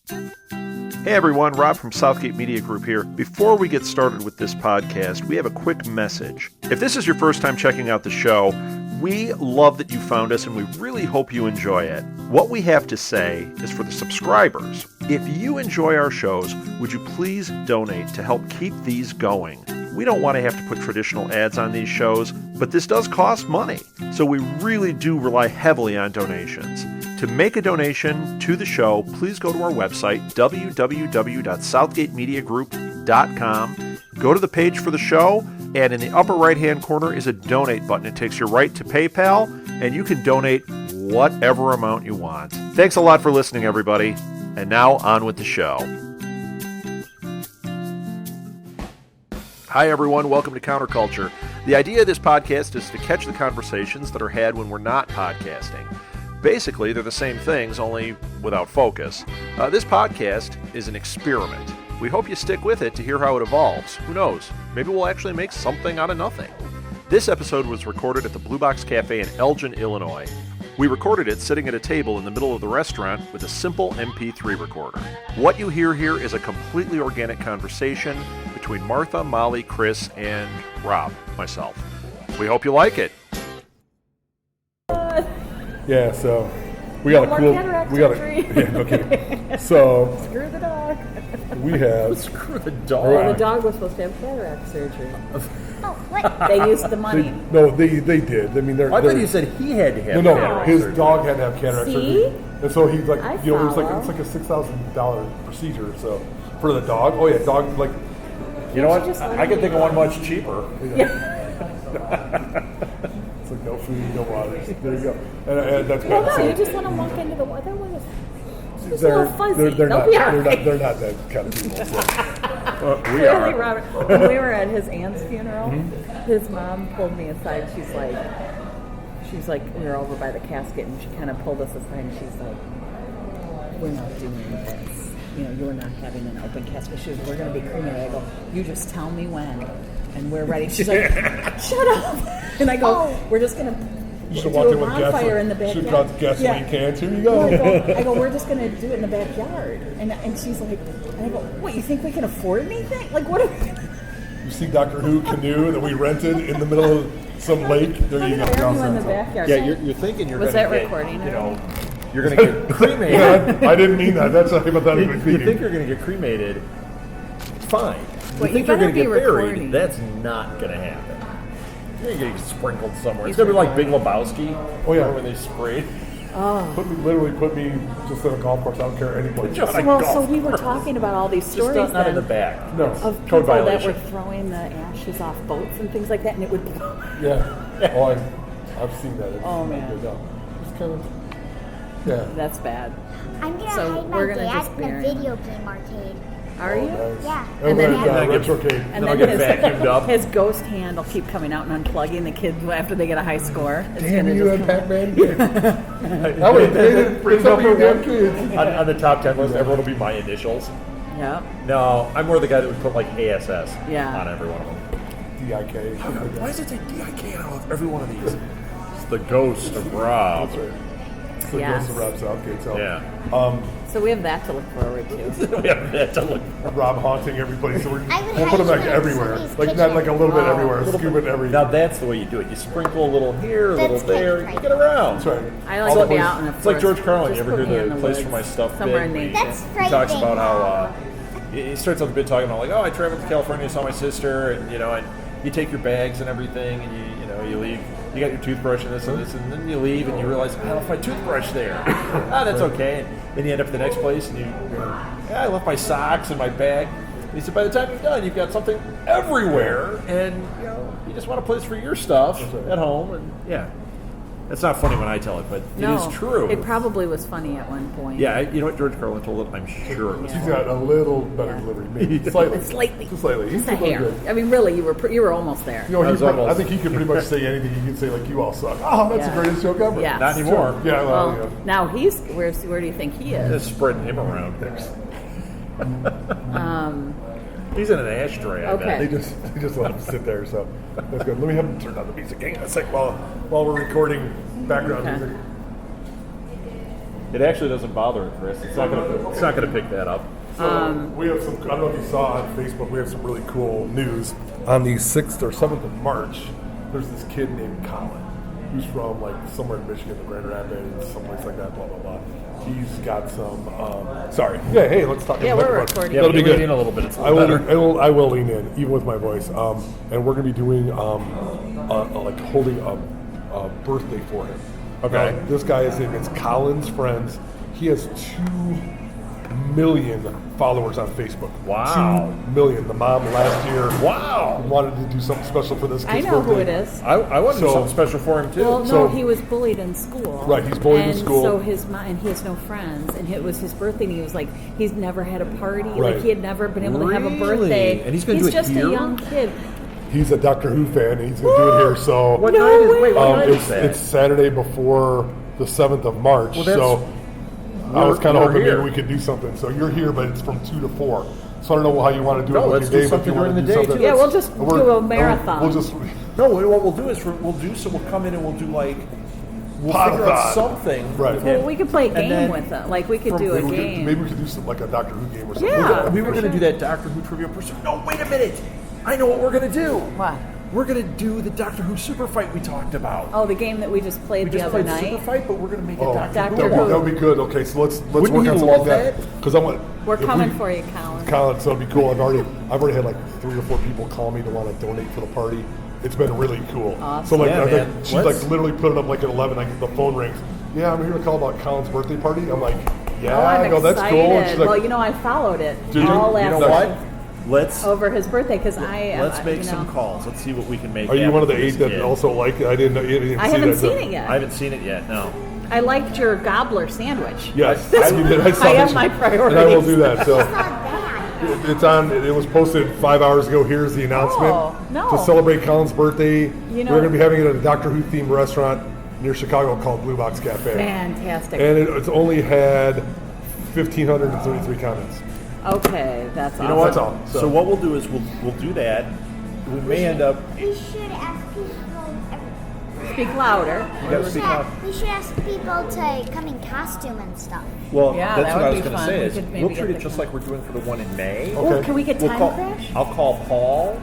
Hey everyone, Rob from Southgate Media Group here. Before we get started with this podcast, we have a quick message. If this is your first time checking out the show, we love that you found us and we really hope you enjoy it. What we have to say is for the subscribers. If you enjoy our shows, would you please donate to help keep these going? We don't want to have to put traditional ads on these shows, but this does cost money. So we really do rely heavily on donations. To make a donation to the show, please go to our website, www.southgatemediagroup.com. Go to the page for the show, and in the upper right-hand corner is a donate button. It takes you right to PayPal, and you can donate whatever amount you want. Thanks a lot for listening, everybody. And now, on with the show. Hi, everyone. Welcome to Counterculture. The idea of this podcast is to catch the conversations that are had when we're not podcasting. Basically, they're the same things, only without focus. This podcast is an experiment. We hope you stick with it to hear how it evolves. Who knows? Maybe we'll actually make something out of nothing. This episode was recorded at the Blue Box Cafe in Elgin, Illinois. We recorded it sitting at a table in the middle of the restaurant with a simple MP3 recorder. What you hear here is a completely organic conversation between Martha, Molly, Chris, and Rob, myself. We hope you like it. Yeah, so we got a cool. So screw the dog. We have Screw the dog. Well, the dog was supposed to have cataract surgery. Oh, what? They used the money. They did. I mean, they're. I thought you said he had to have No, cataract his surgery. dog had to have cataract See? surgery, and so he's like, I it was like follow. it's like a $6,000 procedure. So for the dog, oh yeah, dog like. You know what? Just let I him can think of one much cheaper. It's like no food, no water. There you go. And that's Well, bad. no, So you just want to walk into the water. That one is just a they're, little fuzzy. they're They'll not be all they're right. not they're not that kind of people. So. We Really, are. Robert, when we were at his aunt's funeral, his mom pulled me aside. She's like, we were over by the casket, and she kind of pulled us aside, and she's like, we're not doing this. You know, you're not having an open casket. She goes, we're going to be cremated. I go, you just tell me when, and we're ready. She's like, shut up. And I go, we're just going to You do should walk a in with bonfire in the gasoline. Should backyard. got gasoline cans. Here you go. I go, we're just going to do it in the backyard. And she's like, and I go, what, you think we can afford anything? Like, what? You see Doctor Who canoe that we rented in the middle of some lake? There you go. In the backyard. Yeah, you're thinking you're Was going to that get, recording? you know, you're going to get cremated. I didn't mean that. That's not hypothetically You speaking. think you're going to get cremated, fine. Wait, You think you you're going to better get be buried, recording. that's not going to happen. You're going to get sprinkled somewhere. It's going to be like Big Lebowski. Oh, yeah. Remember when they sprayed? Literally put me just on a golf course. I don't care any place. Just- Well, so we were talking about all these Just stories not in the then back. No. of Code people that violation. were throwing the ashes off boats and things like that, and it would blow. Yeah. Oh, I've seen that. It's Oh, not man. good, no. It's kind of. Yeah. That's bad. I'm gonna So hide we're my gonna dad just in bury a him. video game arcade. Are you? Nice. Yeah. And then then he- retrocade. And I'll then get vacuumed up. his ghost hand will keep coming out and unplugging the kids after they get a high score. It's Damn gonna you just and come out. Pac-Man. That would have brings up your young kids. On the top 10 list, everyone will be my initials. Yeah. No, I'm more the guy that would put like ASS Yeah. on every one of them. DIK. Why does it say DIK on every one of these? It's the ghost of Rob. That's right. So Yes. goes to Rob Southgate. So, Yeah. So we have that to look forward to. We have that to look for. Rob haunting every place. So we'll I would put him hide like you in everywhere. somebody's Like not like a little bit Oh. everywhere. Scoop it every. Now that's the way you do it. You sprinkle a little here, a little That's there. good, You get around. That's right. I All like the to be places- out in the It's like forest. George Carlin. Just You ever put hear me in the place woods, for my stuff somewhere bit? in nature. That's He talks frightening. about how he starts off the bit talking about like, oh, I traveled to California, saw my sister, and and you take your bags and everything, and you leave. You got your toothbrush and this, and then you leave, and you realize I left my toothbrush there. That's okay. And then you end up at the next place, and I left my socks and my bag. And he said, by the time you're done, you've got something everywhere, and you just want a place for your stuff at home, and It's not funny when I tell it, but No, it is true. It probably was funny at one point. Yeah, you know what George Carlin told it? I'm sure it was. She's got a little better delivery. Maybe slightly. Slightly. Just slightly. He's Just a still hair. good. I mean, really, you were almost there. You know, I was I almost- think he could pretty much say anything. He could say like, "You all suck." Oh, that's Yeah. the greatest joke ever. Yeah. Not anymore. Yeah. Well, Well, now he's where do you think he is? Just spreading him around. He's in an ashtray. I Okay. bet. They just let him sit there. So that's good. Let me have him turn down the music. Hang on a sec while we're recording background Okay. music. It actually doesn't bother it, Chris. It's not gonna pick that up. So we have some. I don't know if you saw on Facebook. We have some really cool news. On the 6th or 7th of March, there's this kid named Colin, who's from like somewhere in Michigan, the Grand Rapids, someplace like that. Blah blah blah. He's got some. Sorry. Yeah. Hey, let's talk. Yeah, about we're it. recording. Yeah, That'll be lean good. in a little bit. It's a I little will. better. I will lean in, even with my voice. And we're going to be doing like holding a birthday for him. Okay. This guy it's Colin's Friends. He has 2 million followers on Facebook. Wow. 2 million. The mom last year Wow. wanted to do something special for this I kid's know birthday. who it is. I want to do So- something special for him too. Well, no, So- he was bullied in school. Right, he's bullied in and school. So his mom, and he has no friends, and it was his birthday, and he was like, he's never had a party, Right. like he had never been able to have a Really? birthday. And he's gonna do it just here? a young kid. He's a Doctor Who fan, and he's going to do it here. So What No night is? way. Wait, what night it's, is that? it's Saturday before the 7th of March. Well, that's- so I was kind of we're hoping here. maybe we could do something. So you're here, but it's from 2 to 4. So I don't know how you want to do No, it. with let's your do day, but if something you wanna during the do day, something- too. Yeah, we'll just And we're- do a and marathon. We'll just No, what we'll do is we'll come in and we'll do like we'll figure out Podathon. something. Right. with Well, him. we could play a And game then with it. Like, we could do a maybe game. Maybe we could do some, like a Doctor Who game or something. Yeah. We were for going to sure. do that Doctor Who trivia person. No, wait a minute. I know what we're going to do. What? We're going to do the Doctor Who super fight we talked about. Oh, the game that we just played we the just other played super night. fight, but we're going to make Oh, it Doctor Doctor Who. Who. that would be good. Okay, so let's Wouldn't work you on something love like that. that? Because I want. We're if coming we- for you, Colin. Colin, so it'd be cool. I've already had like 3 or 4 people call me to want to donate for the party. It's been really cool. Awesome. So like Yeah, I think man. she's Let's- like literally put it up like at 11. Like the phone rings. Yeah, I'm here to call about Colin's birthday party. I'm like, yeah, Oh, I'm I go, that's excited. cool. And she's like, Well, you know, I followed it Did you? all You know last what? Let's over his birthday because let's make you some know, calls. Let's see what we can make. are you happen one of the for this 8 that kid. also like it? I didn't know. You didn't I see haven't that, seen so- it yet. I haven't seen it yet. No. I liked your gobbler sandwich. Yes, This- you did. I saw I have that. my And I will priorities. do that. So. It's not bad. It's on. It was posted 5 hours ago. Here's the announcement. Oh, no. To celebrate Colin's birthday, You know- we're going to be having it at a Doctor Who themed restaurant near Chicago called Blue Box Cafe. Fantastic. And it's only had 1,533 comments. Okay, that's You know awesome. what? That's all. So, So- what we'll do is we'll do that. We may end up. We should ask people. Speak louder. You gotta speak up. We should ask people to come in costume and stuff. Well, Yeah, that's that what I would was be going to fun. say. We Is could maybe we'll get treat it the- just like we're doing for the one in May. Okay. Oh, can we get We'll Time call, Crash? I'll call Paul.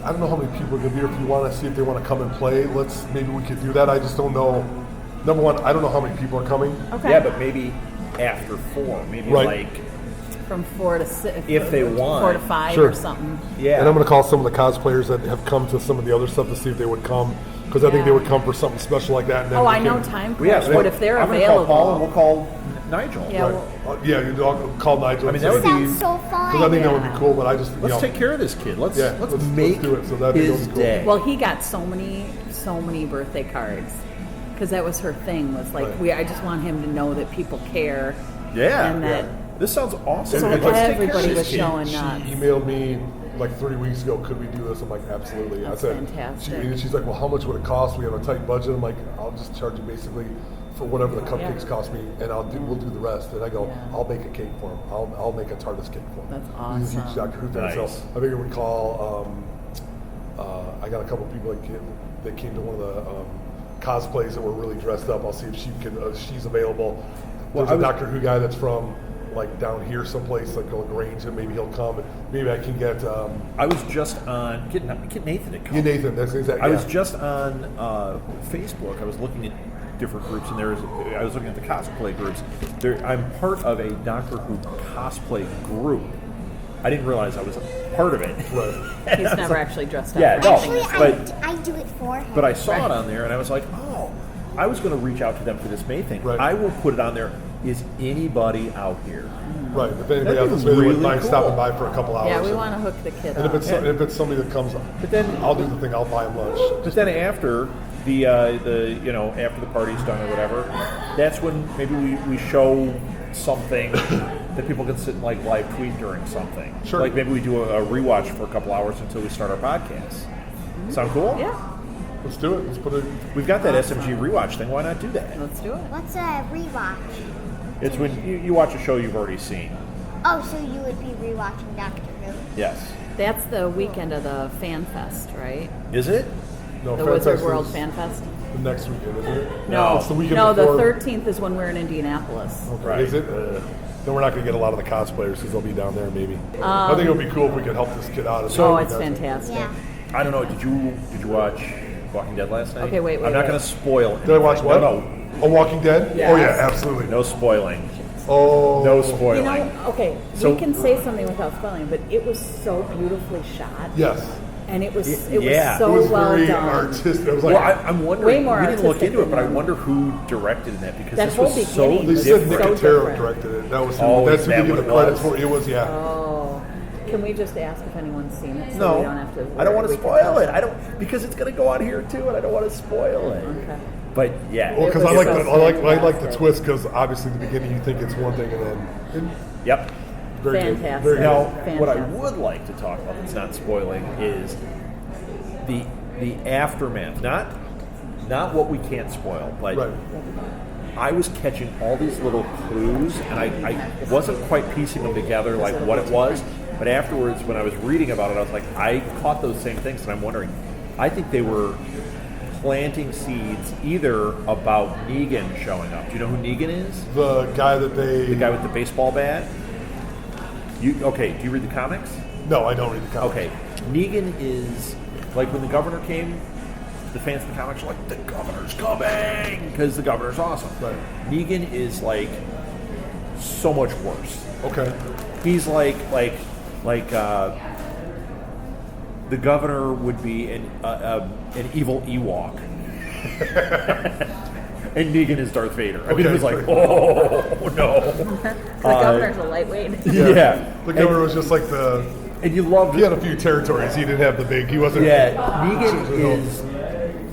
I don't know how many people are going to be here. If you want to see if they want to come and play, maybe we could do that. I just don't know. Number one, I don't know how many people are coming. Okay. Yeah, but maybe after 4, maybe Right. like From 4 to 6. If they want. 4 to 5 Sure. or something. yeah. And I'm going to call some of the cosplayers that have come to some of the other stuff to see if they would come. Because I think Yeah. they would come for something special like that. And then Oh, we I know can- Time Well, yeah, Crash, so but if they're I'm gonna available. call Paul and we'll call Nigel. Yeah, Right. Yeah, I'll call Nigel. I mean, and that say- would be- Sounds so fun. Because I think that would be cool, but I just Let's take care of this kid. Let's Yeah, let's let's make do it. So that'd be his really cool. day. Well, he got so many birthday cards because that was her thing. Was like, Right. I just want him to know that people care. yeah. and that- This sounds awesome. So Let's take care of everybody this was kid. showing She nuts. emailed me like 3 weeks ago. Could we do this? I'm like, absolutely. That's I said, fantastic. And she's like, well, how much would it cost? We have a tight budget. I'm like, I'll just charge you basically for whatever the cupcakes Yeah. cost me, and we'll do the rest. And I go, Yeah. I'll make a cake for him. I'll make a TARDIS cake for him. That's He's a huge awesome. Doctor Who fan. Nice. So I figured we'd call. I got a couple people that came to one of the cosplays that were really dressed up. I'll see if she's available. Well, There's I a was- Doctor Who guy that's from like down here someplace, like LaGrange, and maybe he'll come. And maybe I can get I was just on get Nathan to come. yeah, Nathan. That's exactly. I was just on Facebook. I was looking at different groups, and I was looking at the cosplay groups. I'm part of a Doctor Who cosplay group. I didn't realize I was a part of it. Right. He's never actually dressed up. Yeah, for no, anything. Actually, but- I do it for him. But I saw it on there, and I was like, oh, I was going to reach out to them for this May thing. Right. I will put it on there. Is anybody out here? Right. If anybody That'd else be is really really wouldn't mind cool. stopping by for a couple hours. Yeah, we want to hook the kid And up. if it's somebody that comes, But then- I'll do the thing. I'll buy him lunch. But then after the after the party's done or whatever, that's when maybe we show something that people can sit and like live tweet during something. Sure. Like maybe we do a rewatch for a couple hours until we start our podcast. Sound cool? Yeah, Let's do it. Let's put it. We've got that SMG rewatch thing. Why not do that? let's do it. What's a rewatch? It's when you watch a show you've already seen. Oh, so you would be rewatching Doctor Who? Yes. That's the weekend of the Fan Fest, right? Is it? No, The Fan Wizard Fest World is- Fan Fest. the next weekend, isn't it? No, It's the weekend no, before. the 13th is when we're in Indianapolis. Okay. Right. Is it? Then we're not going to get a lot of the cosplayers because they'll be down there maybe. I think it would be cool if we could help this kid out. Oh, it's fantastic. Yeah. I don't know. Did you watch Walking Dead last night? Okay, wait, I'm not wait. going to spoil. Did I watch anything. what? No, A Walking Dead? Yes. Oh yeah, absolutely. no spoiling. Oh. No You spoiling. know, okay, So- we can say something without spoiling, but it was so beautifully shot, Yes. and it was Yeah. so It was well very done. artistic. It was like Well, I'm wondering. Way more we didn't look artistic into it, but I than- wonder who directed in that because That this whole was so beginning they was said different. so Nicotero different. directed it. That was Oh, that's is who that they give what the it credit was? for. It was Oh, can we just ask if anyone's seen it? So No, we don't have to. I don't want to we can spoil tell. it. I don't because it's going to go on here too, and I don't want to spoil it. Okay. But yeah, Well, because It I was like so the I like the fantastic. twist because obviously in the beginning you think it's one thing and then yep. very Fantastic. good. Very Now, good. what I Fantastic. would like to talk about that's not spoiling is the aftermath. Not what we can't spoil, but Right. I was catching all these little clues, and I wasn't quite piecing them together like what it was. But afterwards, when I was reading about it, I was like, I caught those same things, and I'm wondering. I think they were planting seeds either about Negan showing up. Do you know who Negan is? The guy that they The guy with the baseball bat. Do you read the comics? No, I don't read the comics. Okay, Negan is like when the governor came. The fans of the comics are like, the governor's coming because the governor's awesome. Right. Negan is like so much worse. Okay. He's like the governor would be an evil Ewok, and Negan is Darth Vader. I mean, it was like, oh no. The governor's a lightweight. Yeah. The governor was just like the. And you loved He had a few territories. He didn't have the big. He wasn't. Yeah, Negan is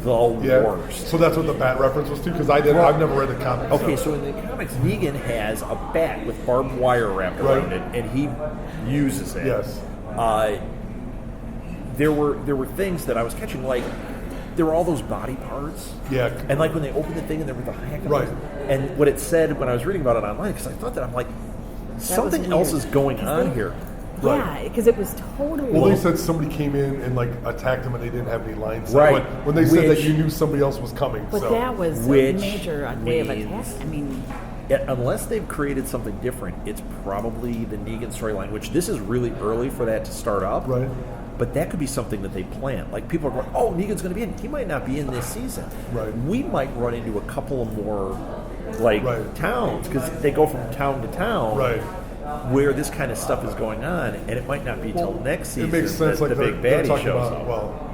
the Yeah. worst. So that's what the bat reference was to, because I've never read the comics. Okay, so in the comics, Negan has a bat with barbed wire wrapped around Right. it, and he uses it. Yes. There were things that I was catching, like there were all those body parts. Yeah. And like when they opened the thing and there were the heck of Right. And what it said when I was reading about it online, because I thought that I'm like, something else is going on here. Right. Yeah, because it was totally. Well, they said somebody came in and like attacked them, and they didn't have any lines. Right. But when they said that Which- you knew somebody else was coming. but so. that was Which a major way of attack. means- I mean, Unless they've created something different, it's probably the Negan storyline, which this is really early for that to start up. Right. But that could be something that they plan. Like people are going, oh, Negan's going to be in. He might not be in this season. Right. We might run into a couple of more like Right. towns because they go from town to town. Right. Where this kind of stuff is going on, and it might not be till next season It makes sense. that Like the they're, big they're baddie talking shows about. up. Well,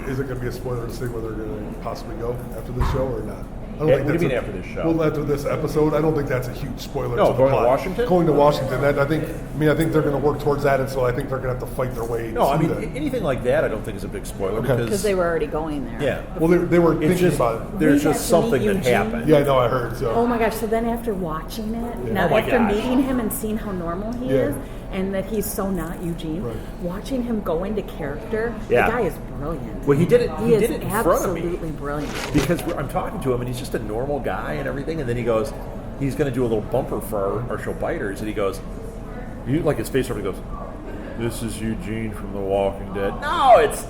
is it going to be a spoiler to say whether they're going to possibly go after this show or not? I don't Yeah, think what do you that's mean after this show? Well, after this episode, I don't think that's a huge spoiler. No, to the going to plot. Washington? Going to Washington. That, I think they're going to work towards that, and so I think they're going to have to fight their way. No, I through mean that. anything like that, I don't think is a big spoiler Okay. because they were already going there. yeah. Well, they were It's thinking just about it. there's We just got to meet something that Eugene. happened. Yeah, I know. I heard. So. Oh my gosh! So then after watching it, now Oh my after gosh. meeting him and seeing how normal he Yeah. is, and that he's so not Eugene, Right. watching him go into character, Yeah. the guy is brilliant. Well, he did it. He He is did it in front of me. absolutely brilliant. Because I'm talking to him and he's just a normal guy and everything, and then he goes, he's going to do a little bumper for our show Biters, and he goes, like his face over, he goes, "This is Eugene from The Walking Dead." No, it's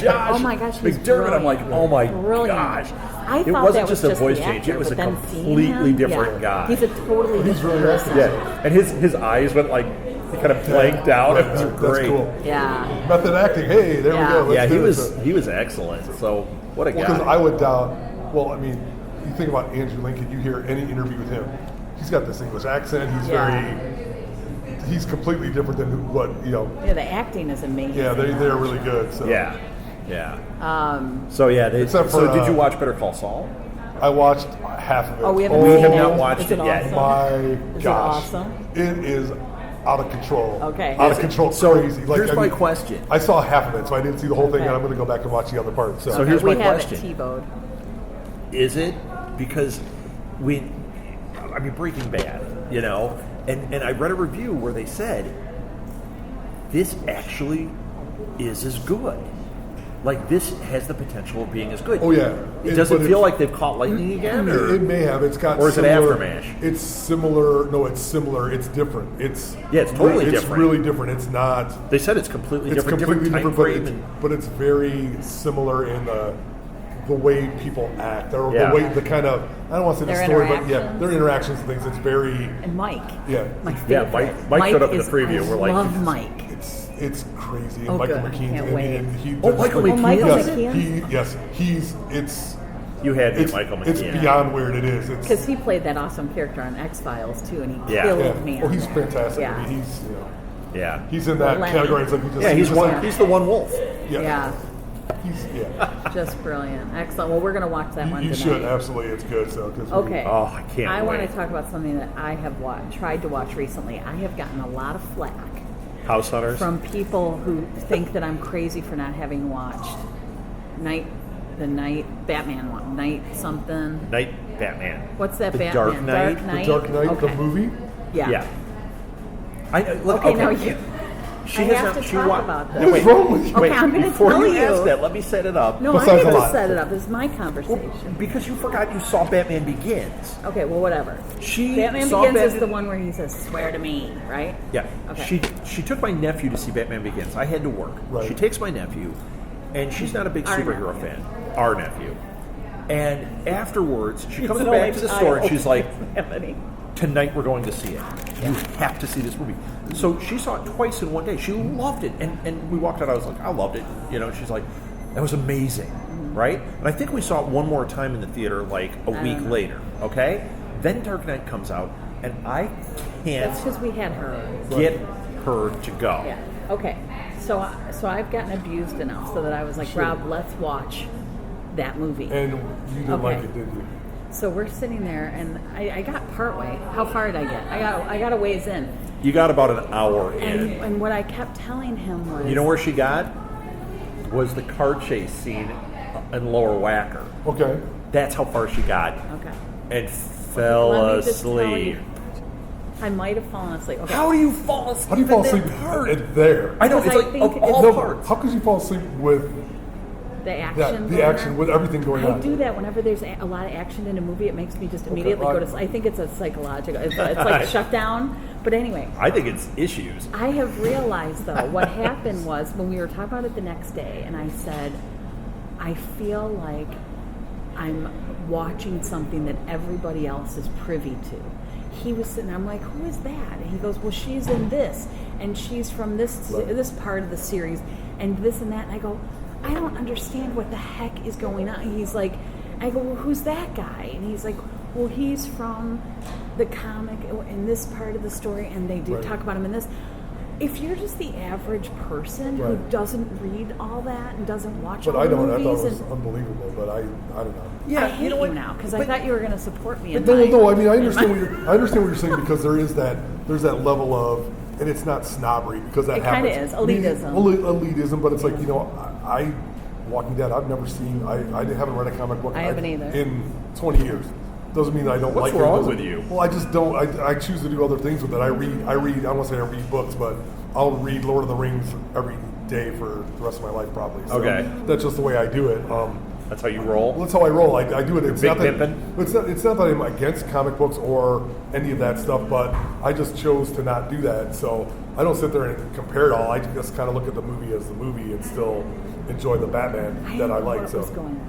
Josh. Oh my gosh, he's McDermott. I'm like, oh my brilliant. gosh. I It thought wasn't that was just a voice the change; actor, it was a but then seeing completely him, different yeah, guy. He's a totally He's different really person. Yeah, and his eyes went like he kind of blanked out. It was That's great. cool. Yeah. Method acting. Hey, there Yeah. we go. Let's Yeah, do it. he was excellent. So what a Well, because guy. I would doubt. Well, I mean, you think about Andrew Lincoln. You hear any interview with him. He's got this English accent. He's Yeah. He's completely different than what you know. Yeah, the acting is amazing. Yeah, they're really good. So. Yeah, yeah. So yeah, Except so for, did you watch Better Call Saul? I watched half of it. Oh, we haven't We seen have it. not watched Is it yet. Awesome? My Is gosh, it awesome? it is out of control. Okay. Out Is of it? control. So, crazy. here's I my mean, question. I saw half of it, so I didn't see the whole thing, Okay. and I'm going to go back and watch the other part. So, So here's we my have question. it TiVoed. Is it because Breaking Bad, you know, and I read a review where they said this actually is as good. Like this has the potential of being as good. Oh, yeah. It doesn't but feel it's- like they've caught lightning again, or it may have. It's got. or is it similar, Aftermath? It's similar. No, it's similar. It's different. It's Yeah, it's totally it's different. really different. It's not. they said it's completely It's different, completely different different, time frame. but it's very similar in the way people act, or Yeah. the way the kind of I don't want to say Their the story, but yeah, interactions. their interactions and things. It's very And Mike. yeah. My Yeah, favorite. Mike showed up in the is- preview. I We're like, love Mike. It's crazy. And Oh, Michael good. McKean. Can't wait. And he Oh, does, Michael like- McKean? Michael Yes, McKean? yes, it's You had me, it's Michael McKean. it's beyond where it is. It's Because he played that awesome character on X-Files, too, and he Yeah. killed yeah. me. Oh, on he's that. fantastic. Yeah. I mean, he's Yeah. he's in that Lenny. category. It's like he just Yeah, he's just- one. He's the one wolf. Yeah. He's Just brilliant. Excellent. Well, we're going to watch that one You tonight. should absolutely. It's good. So 'cause we- Okay. Oh, I can't I want wait. to talk about something that I have tried to watch recently. I have gotten a lot of flack House Hunters. from people who think that I'm crazy for not having watched Batman one, Night something. Night Batman. What's that The Batman? Dark Knight? The Dark Knight, Okay. the movie. Yeah. Yeah. Look, Okay, now you. She I has have not. to she talk wa- about No, this. wait, What's wrong with you? Okay, wait, I'm gonna before tell you you. ask that, let me set it up. No, Besides I'm a going to lot. set it up. This is my conversation. Because you forgot you saw Batman Begins. Okay, well, whatever. She Batman saw Begins is Batman- the one where he says, "Swear to me," right? Yeah. Okay. She took my nephew to see Batman Begins. I had to work. Right. She takes my nephew, and she's not a big Our superhero nephew. fan. Our nephew. And afterwards, she comes It's back only to the store and she's like, Anthony. tonight we're going to see it. You have to see this movie. So she saw it twice in one day. She loved it. And we walked out, I was like, I loved it. You know, she's like, that was amazing. Right? And I think we saw it one more time in the theater like a week later. Okay? Then Dark Knight comes out, and I can't That's because we had her. get her to go. Yeah. Okay. So I've gotten abused enough so that I was like, Rob, let's watch that movie. And you didn't like Okay. it, did you? So we're sitting there, and I got partway. How far did I get? I got a ways in. You got about an hour And, in. and what I kept telling him was, You know where she got? Was the car chase scene in Lower Wacker. Okay. That's how far she got. Okay. And fell Let me just tell asleep. you, I might have fallen asleep. Okay. How do you fall asleep? How do you fall at asleep that part? at there? I know, it's Because I like think of all No, parts. how could you fall asleep with The action. that? The going action on? with everything going I on. do that whenever there's a lot of action in a movie. It makes me just immediately go to. I think it's a psychological. It's like shut down. But anyway, I think it's issues. I have realized though what happened was when we were talking about it the next day, and I said, I feel like I'm watching something that everybody else is privy to. He was sitting. I'm like, who is that? And he goes, well, she's in this, and she's from this part of the series, and this and that. And I go, I don't understand what the heck is going on. And he's like, I go, well, who's that guy? And he's like, well, he's from the comic in this part of the story, and they do Right. talk about him in this. If you're just the average person who Right. doesn't read all that and doesn't watch But all I the don't. I movies, thought it was and unbelievable. But I don't know. Yeah, I hate you know what? now because I But- thought you were going to support me. In No, my, no. I mean, I in understand my- I understand what you're saying because there's that level of, and it's not snobbery because that It happens. kinda is, elitism. Elitism, but it's like I Walking Dead. I've never seen. I haven't read a comic book. I haven't either. In 20 years. Doesn't mean I don't What's like it. wrong Doesn't- with you? Well, I just don't. I choose to do other things with it. I read. I don't want to say I read books, but I'll read Lord of the Rings every day for the rest of my life, probably. So Okay. That's just the way I do it. That's how you roll. Well, that's how I roll. I do it. It's big not that pimpin'? it's not that I'm against comic books or any of that stuff, but I just chose to not do that. So I don't sit there and compare it all. I just kind of look at the movie as the movie and still enjoy the Batman that I didn't know like. what So was going on.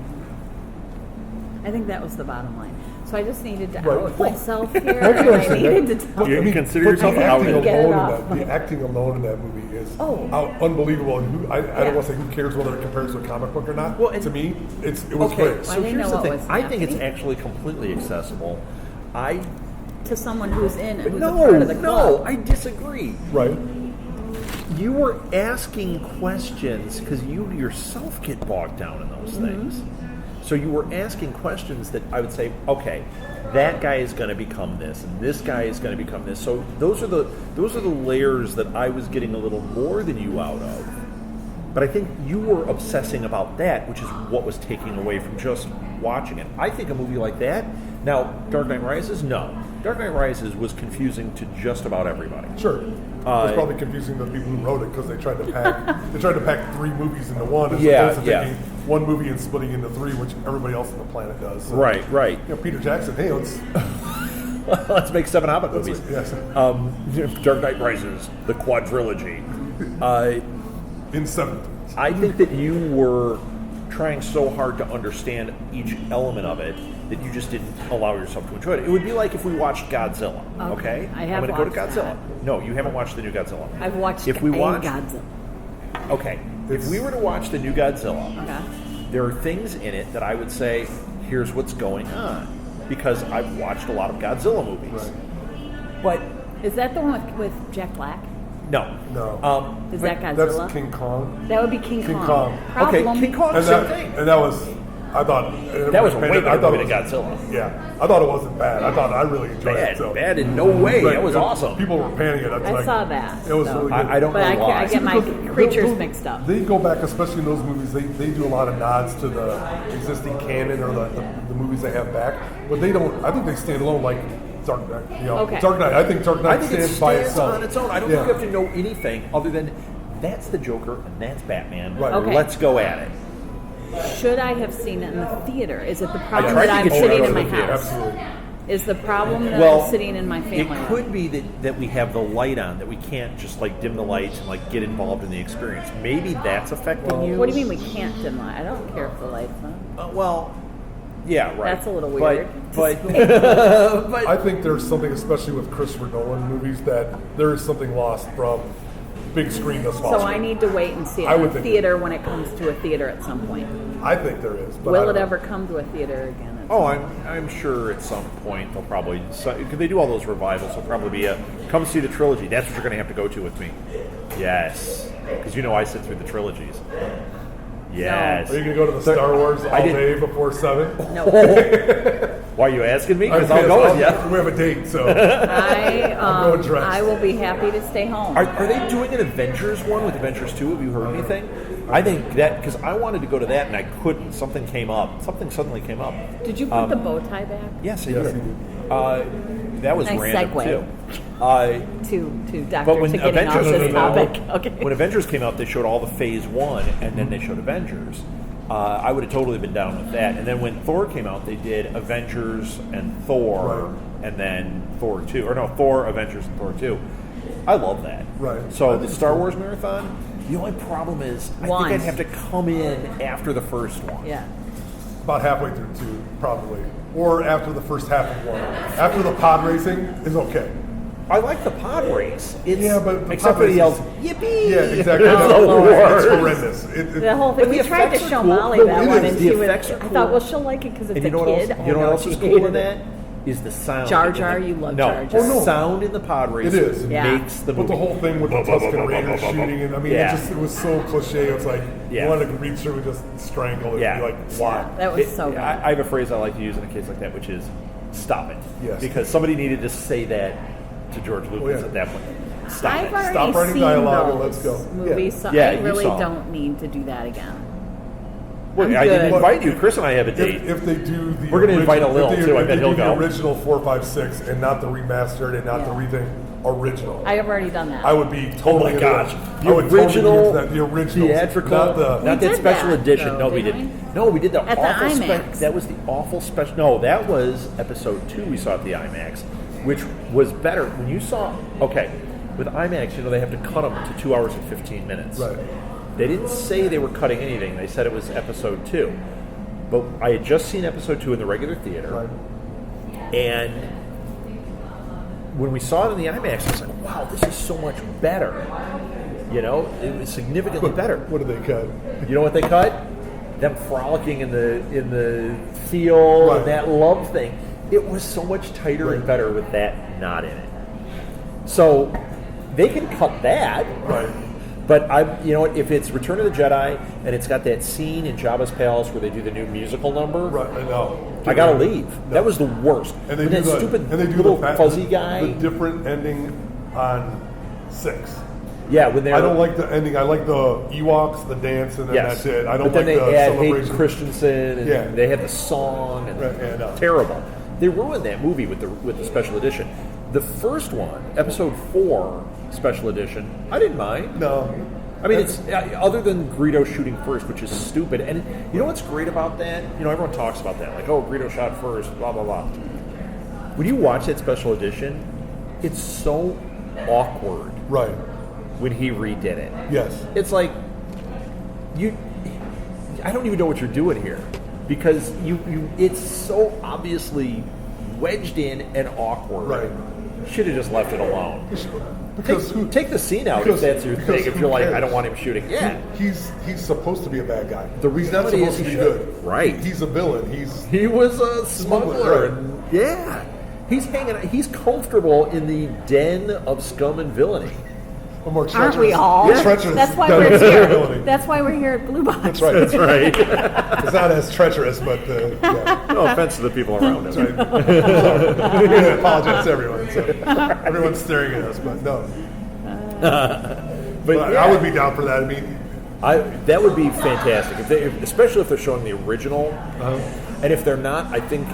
I think that was the bottom line. So I just needed to Right. out myself here. I can and I understand needed that. to tell You you. consider but yourself the acting outed. Get it alone in off. that, the acting alone in that movie is Oh. unbelievable. And I Yeah. don't want to say who cares whether it compares to a comic book or not. Well, and- to me, it was Okay, great. so I didn't here's know the what thing. was I think it's happening. actually completely accessible. I To someone who's in, who's a part of the club. no, I disagree. Right. You were asking questions because you yourself get bogged down in those things. So you were asking questions that I would say, okay, that guy is going to become this, and this guy is going to become this. So those are the layers that I was getting a little more than you out of. But I think you were obsessing about that, which is what was taking away from just watching it. I think a movie like that. Now, Dark Knight Rises, no. Dark Knight Rises was confusing to just about everybody. Sure. It was probably confusing to the people who wrote it because they tried to pack 3 movies into one as Yeah, opposed to yeah. taking one movie and splitting into 3, which everybody else on the planet does. So, Right. You know, Peter Jackson, hey, Let's make 7 Hobbit movies. yes, Dark Knight Rises, the quadrilogy. in 7. I think that you were trying so hard to understand each element of it that you just didn't allow yourself to enjoy it. It would be like if we watched Godzilla, okay? I have I'm going to go to watched Godzilla. that. No, you haven't watched the new Godzilla. I've watched If we watch, Godzilla. okay, if we were to watch the new Godzilla, Okay. there are things in it that I would say, here's what's going on. Because I've watched a lot of Godzilla movies. But, Is that the one with Jack Black? no. No. Is that That's Godzilla? King Kong. That would be King King Kong. Kong. Okay, Problem? King Kong, And same that, thing. and that was, I thought... That was a way I better thought movie it than was- Godzilla. Yeah. I thought it wasn't bad. I really enjoyed it. Bad, So. bad in no way. Right, That was awesome. People were panning it. I saw that, It was so- really good. I don't But know I why. get my Because creatures those- mixed up. They go back, especially in those movies. They do a lot of nods to the existing canon or the movies they have back, but they don't. I think they stand alone, like Dark Knight. Okay. Dark Knight. I think Dark I Knight think it stands by stands itself on its own. I don't think you have to know anything other than that's the Joker and that's Batman. Right. Okay. Let's go at it. Should I have seen it in the theater? Is it the problem tried that to I'm get you sitting to in go my to the theater. house? Absolutely. Is the problem that Well, I'm sitting in my family It room? could be that we have the light on, that we can't just like dim the lights and like get involved in the experience. Maybe that's affecting you. What do you mean we can't dim light? I don't care if the lights on. Well, yeah, right. That's a little weird. But I think there's something, especially with Christopher Nolan movies, that there is something lost from big screen to small So screen. I need to wait and see it I in would the think- theater when it comes to a theater at some point. I think there is. But I Will don't it know. ever come to a theater again? oh, I'm sure at some point they'll probably because they do all those revivals. There'll probably be a come see the trilogy. That's what you're going to have to go to with me. Yes, because you know I sit through the trilogies. Yes. Are you going to go to the Star Wars all didn't- day before 7? No. Why are you asking me? Because Okay, I'll go so with you. We have a date, so I going dressed. I will be happy to stay home. Are they doing an Avengers one with Avengers 2? Have you heard anything? I think that, because I wanted to go to that and I couldn't. Something came up. Something suddenly came up. Did you put the bow tie back Yes, I Yes, did. he did. That was Nice random, segue. too. to Doctor But when to getting off Avengers, this topic? Okay. when Avengers came out, they showed all the Phase 1, and then they showed Avengers. I would have totally been down with that. And then when Thor came out, they did Avengers and Thor, Right. and then Thor 2. Or no, Thor, Avengers, and Thor 2. I love that. Right. So I the think Star it's Wars marathon, the only problem is I One. think I'd have to come in after the first one. Yeah. about halfway through 2, probably. Or after the first half of 1. After the pod racing is okay. I like the pod race. It's, Yeah, but the except pod for he race yells, is- "Yippee!" Yeah, exactly. It's the It's worst. horrendous. The whole thing. But We the tried to effects are show cool. Molly No, that it one, is. and The she was. effects are I cool. thought, well, she'll like it because it's And you a know what kid. else? You know what no, else she is cool in hated that? it. Is the sound. Jar in Jar, the- you love no, Jar Jar. the Oh, no. sound in the pod race It is. Yeah. makes the But movie. the whole thing with the Tusken Raiders shooting, and I mean, Yeah. it was so cliche. It's like Yeah. you wanted to reach through and just strangle it. Yeah. And be like, why? That was so good. I have a phrase I like to use in a case like that, which is "stop it." Yes. Because somebody needed to say that to George Lucas yeah. at that point. Stop I've it. already Stop writing seen dialogue those and let's go. movies, so Yeah, I you really saw 'em. don't need to do that again. Well, I'm I didn't good. invite you. Chris and I have a date. If they do the We're gonna invite a Lil, if they- too. I if bet they he'll do go. the original 4, 5, 6 and not the remastered and not the Yeah. rethink original. I have already done that. I would be Oh totally my into gosh! that. The I would totally original, be into that. The original, theatrical, not the. We that did special that, edition. though, No, we didn't didn't. No, we did the At the awful IMAX. That was the awful special. No, that was episode 2. We saw at the IMAX, which was better. When you saw, okay, with IMAX, you know they have to cut them to 2 hours and 15 minutes. Right. They didn't say they were cutting anything. They said it was episode 2. But I had just seen episode 2 in the regular theater. Right. And when we saw it in the IMAX, I was like, wow, this is so much better. You know, it was significantly better. What did they cut? You know what they cut? Them frolicking in the field, Right. and that love thing. It was so much tighter and better with that not in it. So they can cut that. Right. But you know what? If it's Return of the Jedi and it's got that scene in Jabba's palace where they do the new musical number, Right. I know. I gotta leave. That was the worst. And they With do that the stupid and they do little the fuzzy guy. The different ending on 6. Yeah, when they're I don't like the ending. I like the Ewoks, the dance, and then yes. that's it. I don't but then like they the add Hayden celebration. Christensen, and Yeah. they had the song, and Right, and, terrible. They ruined that movie with the special edition. The first one, Episode 4 special edition, I didn't mind. No. I mean, it's other than Greedo shooting first, which is stupid. And you know what's great about that? You know, everyone talks about that, like, oh, Greedo shot first, blah blah blah. When you watch that special edition, it's so awkward Right. when he redid it. Yes. It's like I don't even know what you're doing here, because it's so obviously wedged in and awkward. Right. Should have just left it alone. Because Take the scene out because- if that's your because thing. If who you're like, cares? I don't want him shooting. Yeah. He's supposed to be a bad guy. The He's not reality supposed is to he be should. good. Right. He's a villain. He was a Smuggler, smuggler. right. And yeah. He's comfortable in the den of scum and villainy. A more Aren't we treacherous- all? treacherous That's why than we're villainy. here. That's why we're here at Blue Box. That's right. That's right. It's not as treacherous, but yeah. No offense to the people around him. Sorry. I apologize to everyone. So everyone's staring at us, but no. But yeah. I would be down for that. I mean, That would be fantastic, especially if they're showing the original. And if they're not, I think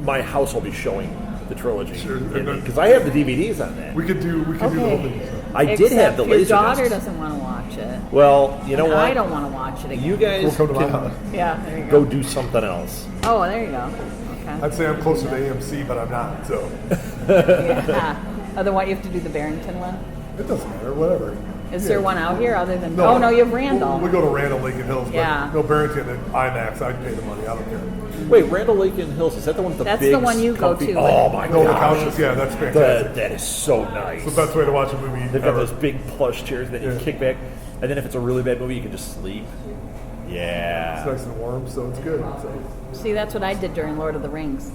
my house will be showing the trilogy Sure. because I have the DVDs on that. we could do the whole thing. So. I did have the Except your laser daughter discs. doesn't want to watch it. Well, you know And what? I don't want to watch it again. You guys We'll come to my can house. Yeah, there you go go. do something else. Oh, there you go. Okay. I'd say I'm closer to AMC, but I'm not. So Yeah. Otherwise, you have to do the Barrington one. it doesn't matter. Whatever. Is there one out here other than? No, Oh no, you have Randall. We go to Randall, Lincoln Hills. Yeah. But no, Barrington and IMAX. I'd pay the money. I don't care. Wait, Randall Lincoln Hills, is that the one with the That's big the one you go comfy- to. Oh my No, the god. couches. Yeah, that's fantastic. That is so nice. It's the best way to watch a movie They've got ever. those big plush chairs that you Yeah. kick back, and then if it's a really bad movie, you can just sleep. Yeah. It's nice and warm, so it's good. So. See, that's what I did during Lord of the Rings.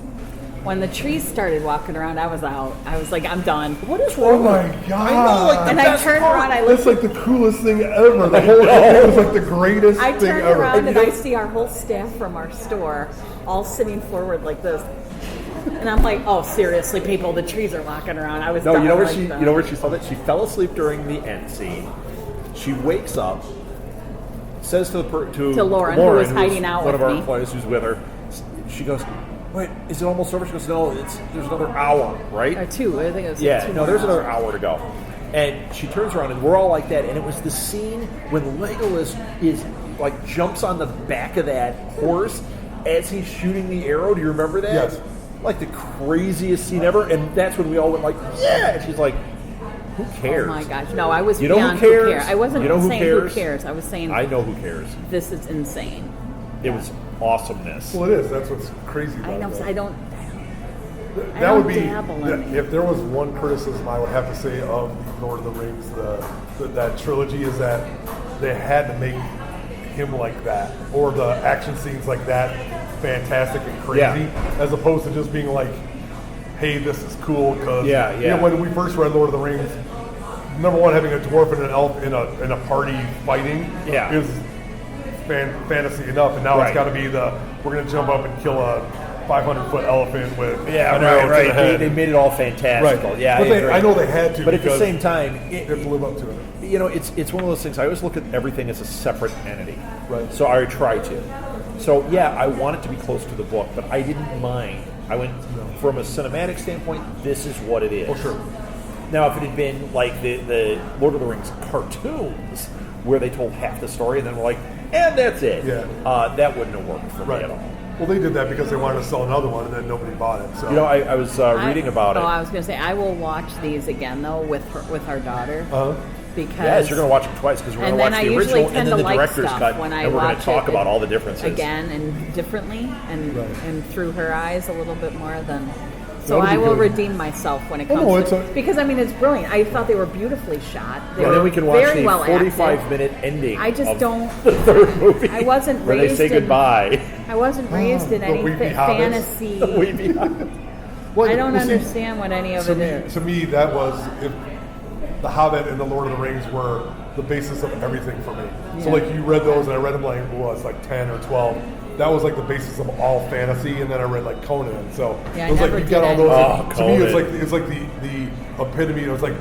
When the trees started walking around, I was out. I was like, I'm done. What is Oh wrong? my with- god! I know, like the And I best turned part. around, I That's looked. like the coolest thing ever. The whole it was like the greatest I thing turned ever. around and I see our whole staff from our store all sitting forward like this. And I'm like, oh, seriously, people, the trees are walking around. I was No, done you know where right she then. you know where she saw that? She fell asleep during the end scene. She wakes up, says to Lauren, who was who's hiding out one with of our me. employees who's with her. She goes, "Wait, is it almost over?" She goes, "No, there's another hour, right?" Or two. I think it was Yeah, two no, more there's another hours. hour to go. And she turns around, and we're all like that. And it was the scene when Legolas is like jumps on the back of that horse as he's shooting the arrow. Do you remember that? Yes. Like the craziest scene ever. And that's when we all went like, "Yeah!" And she's like, "Who cares?" Oh my gosh. No, I was You know who beyond cares? who cares. I wasn't You know who saying cares? who cares. I was saying I know who cares. this is insane. It was awesomeness. Well, it is. That's what's crazy about I know. it. I don't. I That don't would be dabble in it. if there was one criticism I would have to say of Lord of the Rings, that trilogy is that they had to make him like that, or the action scenes like that, fantastic and crazy, Yeah. as opposed to just being like, "Hey, this is cool." Because Yeah, You know, yeah. when we first read Lord of the Rings, number one, having a dwarf and an elf in a party fighting Yeah. is fantasy enough, and now Right. it's got to be we're going to jump up and kill a 500-foot elephant with Yeah, an arrow right, to right. the head. They made it all fantastical. Yeah, but I agree. I know they had to. But at the because same time, they have to live up to it. you know, it's one of those things. I always look at everything as a separate entity. Right. So I try to. So yeah, I want it to be close to the book, but I didn't mind. I went from a cinematic standpoint. This is what it is. Oh, sure. Now, if it had been like the Lord of the Rings cartoons, where they told half the story and then were like, and that's it. Yeah. That wouldn't have worked for Right. me at all. Well, they did that because they wanted to sell another one, and then nobody bought it. So You know, I was reading about it. Oh, I was going to say I will watch these again though with our daughter because Yes, you're going to watch them twice because we're going and to then watch I the usually original and tend then to the like director's stuff cut, when I and we're going watch to talk it about all the differences again and differently and Right. and through her eyes a little bit more than. So That'll be I will good. redeem myself when it Oh, comes no, to it's a- because I mean it's brilliant. I thought they were beautifully shot. They And were then we can watch very the well 45-minute ending. I just of don't. the third movie. I wasn't where they raised say in- goodbye. I wasn't raised in the any weepy hobbits. fantasy. Weepy. Well, I don't well, see, understand what any of to it me, is. to me, that was if The Hobbit and The Lord of the Rings were the basis of everything for me. So Yeah. like you read those, and I read them like well, it's like 10 or 12. That was like the basis of all fantasy, and then I read like Conan. So Yeah, I it was like never you got did all those. any. Like, Oh, to me, it's Conan. like the epitome. It was like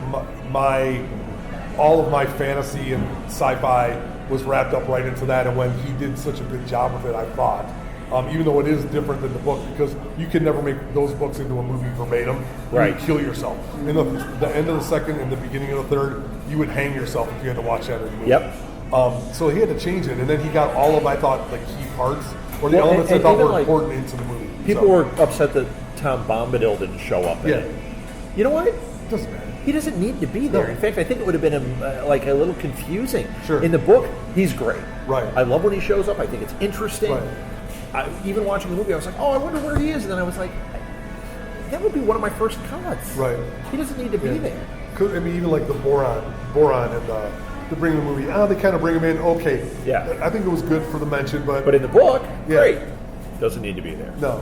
my all of my fantasy and sci-fi was wrapped up right into that. And when he did such a good job with it, I thought. Even though it is different than the book, because you can never make those books into a movie verbatim. You Right. would kill yourself. In the end of the second and the beginning of the third, you would hang yourself if you had to watch that in the movie. Yep. So he had to change it, and then he got all of, I thought, the key parts, or the Well, elements and I thought even were like- important into the movie. People So, were upset that Tom Bombadil didn't show up in Yeah. it. You know what? doesn't matter. he doesn't need to be there. No. In fact, I think it would have been like a little confusing. Sure. In the book, he's great. Right. I love when he shows up. I think it's interesting. Right. Even watching the movie, I was like, oh, I wonder where he is. And then I was like, that would be one of my first cuts. Right. He doesn't need to be there. 'Cause, I mean, even like the Boron and the bring the movie. They kind of bring him in. Okay. Yeah. I think it was good for the mention, but But in the book, Yeah. great. Doesn't need to be there. no.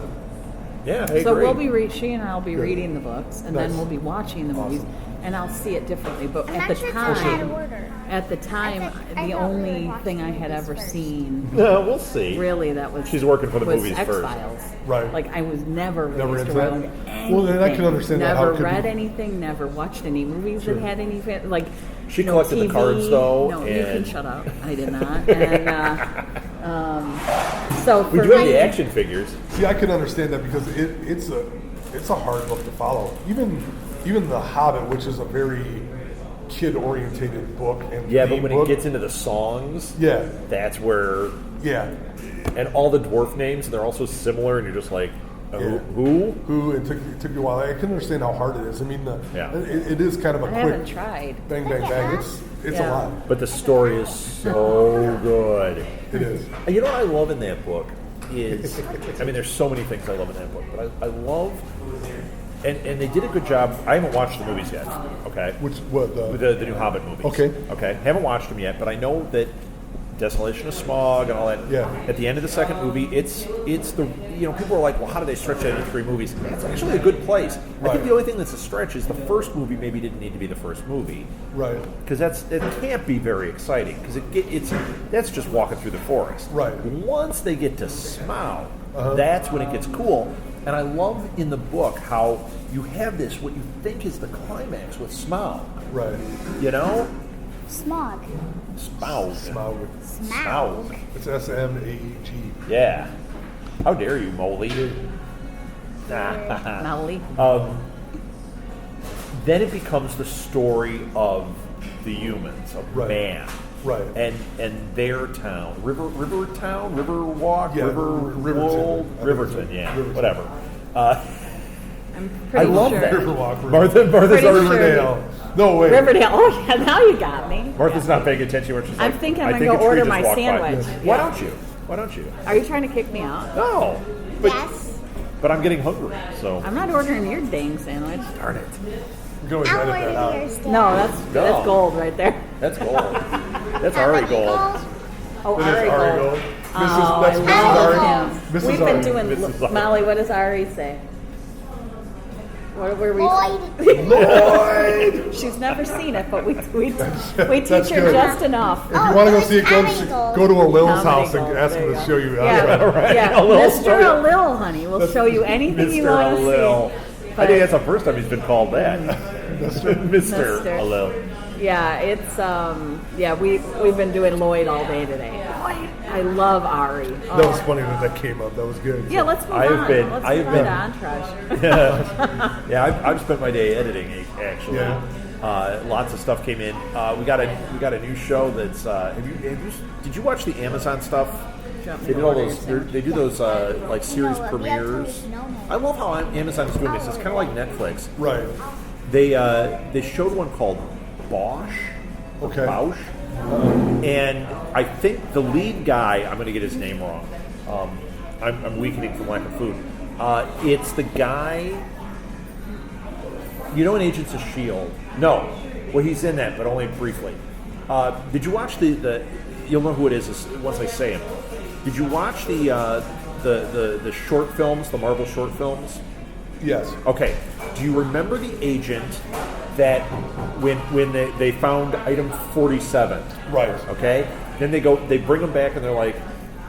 Yeah, I So agree. we'll be she and I'll be reading the books, and Nice. then we'll be watching the movies, Awesome. and I'll see it differently. But I'm at the not sure it's in that time, order. at the time, I the thought we only were watching thing I the had movies ever first. seen, No, we'll see. really, that was She's working for the was movies X first. Files. Right. Like I was never Never raised into that? around Well, then I anything. can understand that, how Never it could read be- anything. Never watched any movies that had any like. She no collected the TV. cards, though, No, you can and- shut up. I did not. And so for We do have me, the action figures. See, I can understand that because it's a hard book to follow. Even The Hobbit, which is a very kid-orientated book and Yeah, but theme when book, it gets into the songs, yeah, that's and all the dwarf names, they're also similar, and you're just like, Yeah. who? it took you a while. I can understand how hard it is. I mean, Yeah. it is kind of a I quick haven't tried. bang, bang, bang. It's a Yeah. lot. But the story is so good. It is. You know what I love in that book is, I mean, there's so many things I love in that book, but I love, and they did a good job. I haven't watched the movies yet, okay? The new Hobbit movies. Okay. Haven't watched them yet, but I know that Desolation of Smaug and all that. Yeah. At the end of the second movie, it's the people are like, well, how do they stretch that into 3 movies? It's actually a good place. I Right. think the only thing that's a stretch is the first movie maybe didn't need to be the first movie. Right. Because it can't be very exciting because that's just walking through the forest. Right. Once they get to Smaug, that's when it gets cool. And I love in the book how you have this what you think is the climax with Smaug. Right. You know, Smog. Smaug. Smaug. Smaug. It's SMAEG. Yeah. How dare you, Molly? Molly. Then it becomes the story of the humans, of Right. man. Right. And their town, Rivertown, Riverwalk, Yeah, Riverwold, Riverton. Riverton, yeah, Riverton. whatever. I'm I pretty love sure. that. Riverwalk. Martha's Pretty already sure. Riverdale. No way. Riverdale. Oh yeah, now you got me. Martha's not paying attention. Where she's I'm like, thinking I I'm gonna think go a tree order just my walked by. sandwich. Why Yeah. don't you? Why don't you? Are you trying to kick me out? No. But, Yes. but I'm getting hungry, so I'm not ordering your dang sandwich. darn it. You can always I'll edit order that out. yours still. No, that's gold right there. That's gold. That's How Ari about gold. gold? Oh, That is Ari Ari gold. Gold. Oh, That's I Mrs. love Ari. him. Mrs. We've Ari. been doing Mrs. Ari. Molly. What does Ari say? What were we? Lloyd. Lloyd! She's never seen it, but we teach that's her good. just enough. If you want to go see it, Comedy gold. go to a Lil's Comedy house gold. and ask There him you to go. show you. Yeah, right. yeah. A Lil Mr. story. Alil, honey, will show you anything you want to Alil. see. I think that's the first time he's been called that. Mr. Mr. Alil. Yeah, it's we've been doing Lloyd all day today. Lloyd, I love Ari. Oh. That was funny that came up. That was good. Yeah, let's move I have on. been- Let's I have move been- on to Entourage. Yeah, I've spent my day editing actually. Yeah. Lots of stuff came in. We got a new show that's. Did you watch the Amazon stuff? Do you want me They to did all order those. your They do those like series No, we have premieres. to know more. I love how Amazon is doing this. It's kind of like Netflix. Right. They showed one called Bosch. or Okay. Bausch. And I think the lead guy, I'm going to get his name wrong. I'm weakening from lack of food. It's the guy, you know, in Agents of S.H.I.E.L.D. No. Well, he's in that, but only briefly. Did you watch the you'll know who it is once I say him. Did you watch the short films, the Marvel short films? Yes. Okay. Do you remember the agent that when they found item 47? Right. Okay. Then they bring him back and they're like,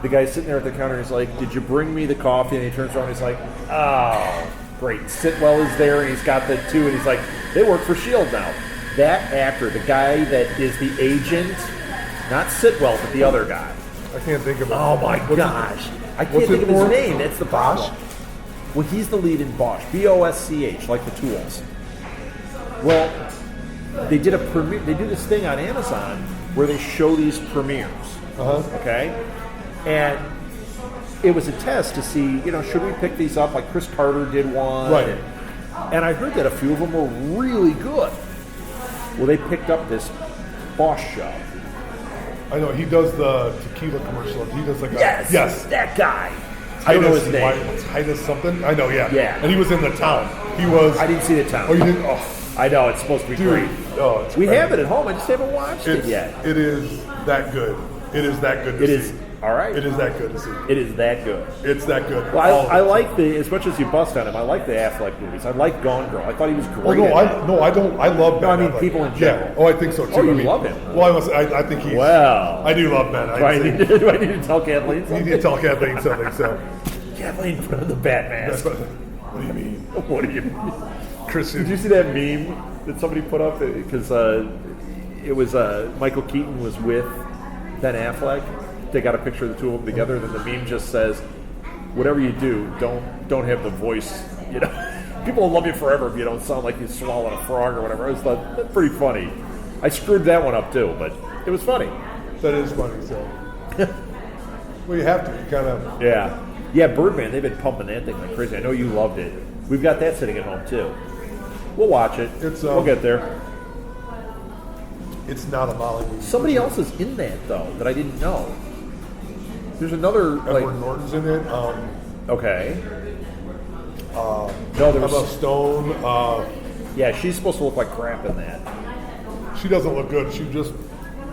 the guy's sitting there at the counter and he's like, "Did you bring me the coffee?" And he turns around and he's like, "Oh, great." Sitwell is there and he's got the two and he's like, "They work for S.H.I.E.L.D. now." That actor, the guy that is the agent, not Sitwell, but the other guy. I can't think of it. Oh my What's gosh. I can't what's think it of his for? name. That's the problem. Bosch? Well, he's the lead in Bosch. B-O-S-C-H, like the tools. Well, they did a premiere. They do this thing on Amazon where they show these premieres. Okay? And it was a test to see, should we pick these up? Like Chris Carter did one. Right. And I heard that a few of them were really good. Well, they picked up this Boss show. I know he does the tequila commercial. He does like a Yes, that guy. I don't know his name. Titus something. I know, yeah. Yeah. And he was in The Town. He was. I didn't see The Town. Oh, you didn't? Oh, I know, it's supposed to be dude. great. Oh, it's We great. have it at home. I just haven't watched it yet. It is that good. It is that good to It see. is. All right. It is that good to see. It is that good. It's that good. Well, All of I it. like as much as you bust on him, I like the Affleck movies. I like Gone Girl. I thought he was great. Oh, no, in that. I don't. I love Ben. No, I mean Affleck. people in general. Yeah. Oh, I think so too. Oh, you I mean, love him. Well, I think he's. Well. I do love Ben. Do I need to tell Kathleen You something? need to tell Kathleen something. So. Kathleen, put on the bat mask. What do you mean, What do you mean? Christian? Did you see that meme that somebody put up? Because it was Michael Keaton was with Ben Affleck. They got a picture of the two of them together, and then the meme just says, "Whatever you do, don't have the voice. You know, people will love you forever if you don't sound like you swallowed a frog or whatever." I just thought that's pretty funny. I screwed that one up too, but it was funny. That is funny. So. Well, you have to. You kind of. Yeah, Birdman. They've been pumping that thing like crazy. I know you loved it. We've got that sitting at home too. We'll watch it. We'll get there. It's not a Molly movie. Somebody else is in that though that I didn't know. There's another Edward Norton's in it. Okay. No, there Emma was. Stone. Yeah, she's supposed to look like crap in that. She doesn't look good. She just.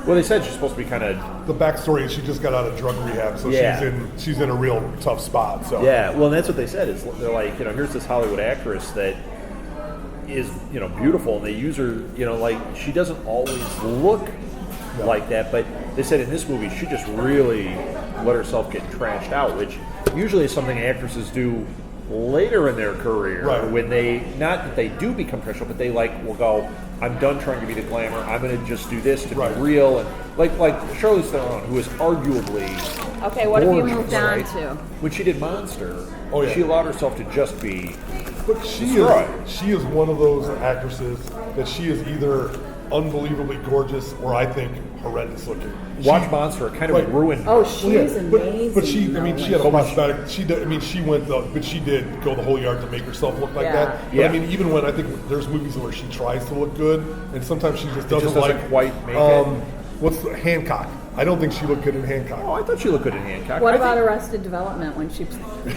Well, they said she's supposed to be kind of. The backstory is she just got out of drug rehab, so Yeah. she's in a real tough spot. So Yeah, well, and that's what they said. Is they're like, here's this Hollywood actress that is, beautiful, and they use her, like she doesn't always look like that, but they said in this movie she just really let herself get trashed out, which usually is something actresses do later in their career, Right. when they, not that they do become professional, but they will go, I'm done trying to be the glamour, I'm going to just do this to Right. be real, and like Charlize Theron, who is arguably Okay, what have you gorgeous, moved on right? to? When she did Monster, Oh, yeah. she allowed herself to just be. But she Right. is one of those actresses that she is either unbelievably gorgeous or I think horrendous looking. Watch Monster, it kind of Right. ruined. Oh, Well, she's yeah, amazing. But she, I mean, she had a So much- prosthetic. She did. I mean, she went. But she did go the whole yard to make herself look like Yeah. that. But Yeah. I mean, even when I think there's movies where she tries to look good, and sometimes she just doesn't, doesn't quite make it. What's Hancock? I don't think she looked good in Hancock. Oh, I thought she looked good in Hancock. What I about think- Arrested Development when she played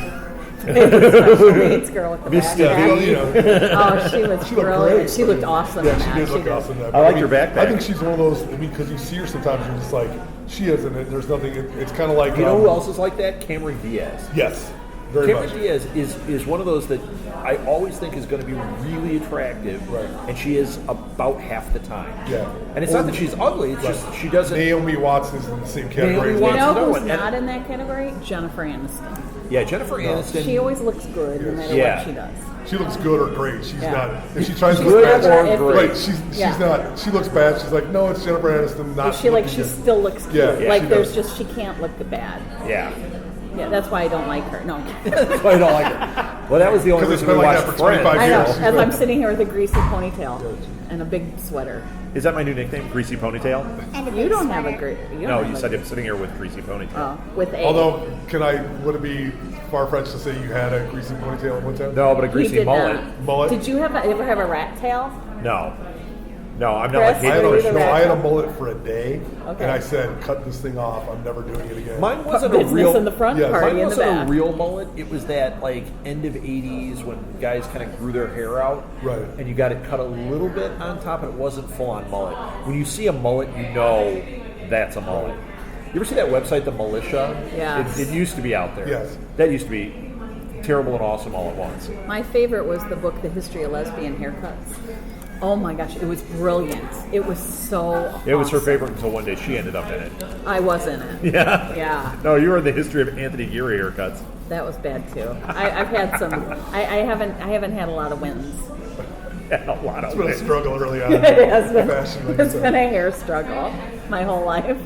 the special needs girl at the Miss back? Stevie. Well, you know, Oh, she was she looked brilliant. great. She looked awesome Yeah, in she that. did look awesome. In that. I liked mean, her backpack. I think she's one of those. I mean, because you see her sometimes, you're just like, she isn't it. There's nothing. It's kind of like. You know who else is like that? Cameron Diaz. Yes, very Cameron much. Diaz is one of those that I always think is going to be really attractive, Right. and she is about half the time. Yeah. And it's not that she's ugly; it's just she doesn't. Naomi Watts is in the same category. Naomi as You Watts me. know is another who's one. And- not in that category? Jennifer Aniston. Yeah, Jennifer Aniston. She always looks good no matter Yeah. what she does. She looks good or great. She's Yeah. not. If she tries to She's look good bad, never or iffy. great. right? She's Yeah. not. She looks bad. She's like, no, it's Jennifer Aniston. Not. She looking she good. still looks Yeah, cute. yeah, Like she there's does. just she can't look bad. Yeah. Yeah, that's why I don't like her. No. That's why I don't like her. Well, that was the only 'Cause it's reason we been like watched that for 25 Friends. I know. years. As I'm sitting here with a greasy ponytail and a big sweater. Is that my new nickname, Greasy Ponytail? And a You big don't have a sweater. great. No, you said I'm sitting here with Greasy Ponytail. Oh, with a. Although, would it be far-fetched to say you had a greasy ponytail at one time? No, but a He greasy did mullet. not. Mullet? Did you ever have a rat tail? No. No, I'm not Chris? like I David had, Were you Bush. the I had a rat? mullet for a day, Okay. and I said, cut this thing off. I'm never doing it again. Mine wasn't a Business real. in the front, Yeah, party Mine in the wasn't back. a real mullet. It was that like end of '80s when guys kind of grew their hair out, Right. And you got it cut a little bit on top, and it wasn't full on mullet. When you see a mullet, you know that's a mullet. You ever see that website, The Militia? Yes. It used to be out there. Yes. That used to be terrible and awesome all at once. My favorite was the book, The History of Lesbian Haircuts. Oh my gosh, it was brilliant. It was so. It was her awesome. favorite until one day she ended up in it. I was in it. Yeah. Yeah. No, you were in the history of Anthony Geary haircuts. That was bad too. I've had some. I haven't had a lot of wins. Had a lot of It's been a it. struggle early on. It has been. Fashion, like It's that. been a hair struggle my whole life.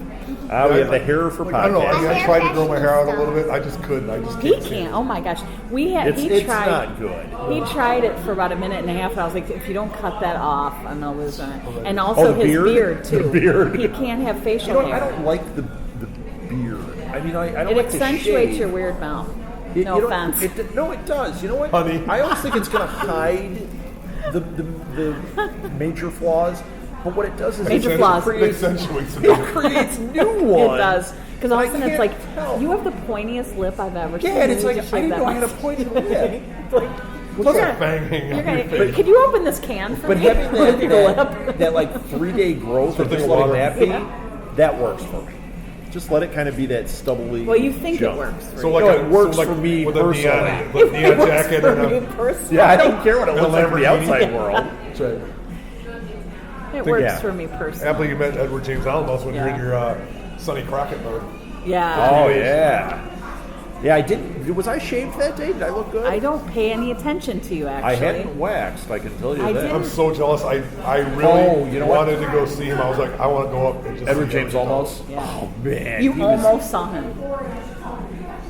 We have the hair for Like, I don't know. I podcasts. mean, I tried to grow my hair out a little bit. I just couldn't. I just He can't. can't. Oh my gosh, he It's tried. not good. He tried it for about a minute and a half, and I was like, if you don't cut that off, I'm gonna lose it. And also Oh, the his beard? beard too. The beard. He can't have facial You know, hair. I don't like the beard. I mean, I don't It like the accentuates shave. your weird mouth. You No know, offense. No, it does. You know what? Honey. I always think it's going to hide the major flaws. But what it does is Major it flaws. accentuates it it. creates new ones. It does. Because all of a sudden it's can't like, tell. you have the pointiest lip I've ever seen. Yeah, and it's You like, just I shave didn't that know I had a much. pointed lip. What's You're that gonna- bang hanging You're on your gonna, face? could you open this can for But me? having With your lip? that like 3-day growth and Something just letting water. that be, Yeah. that works for me. Just let it kind of be that stubbly. Well, you think jump. it works for So you. like No, a, it works so like for me with a neon, personally. with a neon It works jacket for and me a. personally. Yeah, I don't care what it And a looks like in the Lamborghini. outside world. That's right. It works yeah. for me personally. Apple, you met Edward James Olmos when you're in Yeah. your Sonny Crockett mode. Yeah. Oh yeah, yeah. I didn't. Was I shaved that day? Did I look good? I don't pay any attention to you, actually. I hadn't waxed. I can tell you I that. didn't. I'm so jealous. I really Oh, you know what? wanted to go see him. I was like, I want to go up and just Edward see James him. almost. Yeah. Oh man, You he was- almost saw him.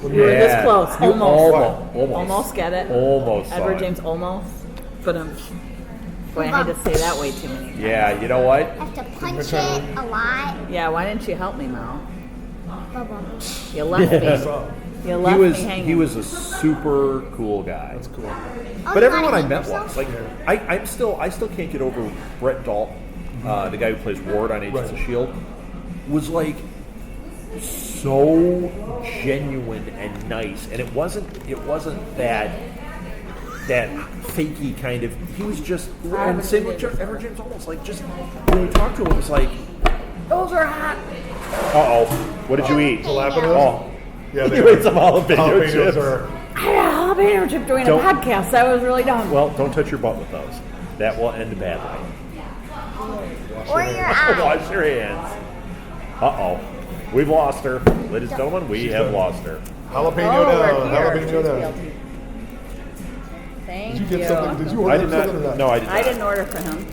When You were this Yeah. close. You Almost. almost. Almost get it. Almost saw Edward it. James almost. But boy, I had to say that way too many times. Yeah, you know what? I have to punch it a lot. Yeah, why didn't you help me, Mal? Bubble. You left me. So, You left me hanging. He was a super cool guy. that's cool. Oh, But you everyone wanna I eat met yourself? was like, I still can't get over Brett Dalton, the guy who plays Ward on Agents of Right. Shield, was like so genuine and nice, and it wasn't that fakey kind of. He was just, and same with Edward James, almost like just when you talk to him, it was like, Those are hot. what did you eat? Jalapenos? Oh, Yeah, you ate some jalapeno chips. are. I had a jalapeno chip doing a Don't- podcast. That was really dumb. Well, don't touch your butt with those. That will end badly. Or your eye. Wash your hands. We've lost her. Ladies and gentlemen, we have lost her. Jalapeno we're down. here. Jalapeno down. BLT. Thank Did you get something? Did you order I did something or not. not? No, I did not. I didn't order for him.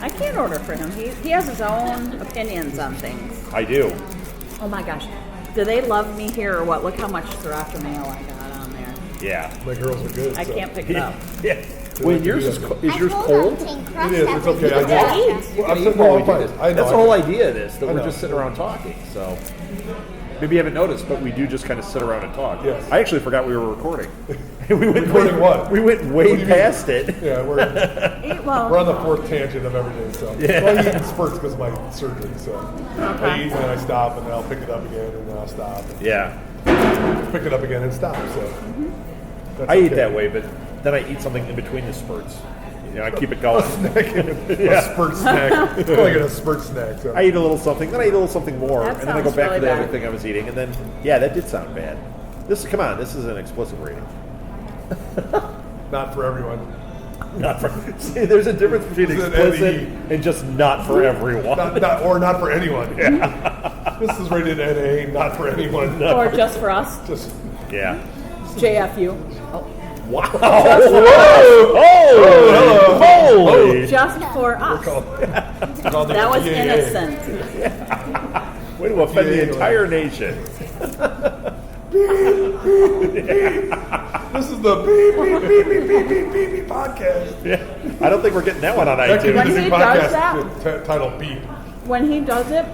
I can't order for him. He has his own opinions on things. I do. Oh my gosh. Do they love me here or what? Look how much sriracha mayo I got on there. Yeah. My girls are good. I so. can't pick it up. Yeah. Wait, yours is yours cold? It is. It's okay. I Yeah, do. eat. Well, I'm Eat sitting while all we do fine. this. I know. That's the whole idea of this, that I we're know. just sitting around talking. So maybe you haven't noticed, but we do just kind of sit around and talk. Yes. I actually forgot we were recording. we went Recording what? We went What do way you past it. Yeah, we're Well, on the fourth tangent of everything. So well, I eat in spurts because of my surgery. So I eat and then I stop and then I'll pick it up again and then I'll stop. And Yeah. pick it up again and stop. So that's I eat okay. that way, but then I eat something in between the spurts. You know, I keep it going. A spurt snack. It's like a spurt snack. So. I eat a little something, then I eat a little something more, That and then I go sounds back really to the other bad. thing I was eating, and then yeah, that did sound bad. Come on, this is an explicit rating. Not for everyone. Not for see, there's a difference between Is it explicit NE? and just not for everyone. Not for anyone. This is rated NA, not for anyone. or just for us. Just Yeah. JFU. Wow. Whoa. Holy. Just for us. called That was BAA. innocent. Way to offend the Yeah. entire nation. This is the beep podcast. Yeah. I don't think we're getting that one on That could be When the iTunes. he new does podcast that- titled Beep. When he does it,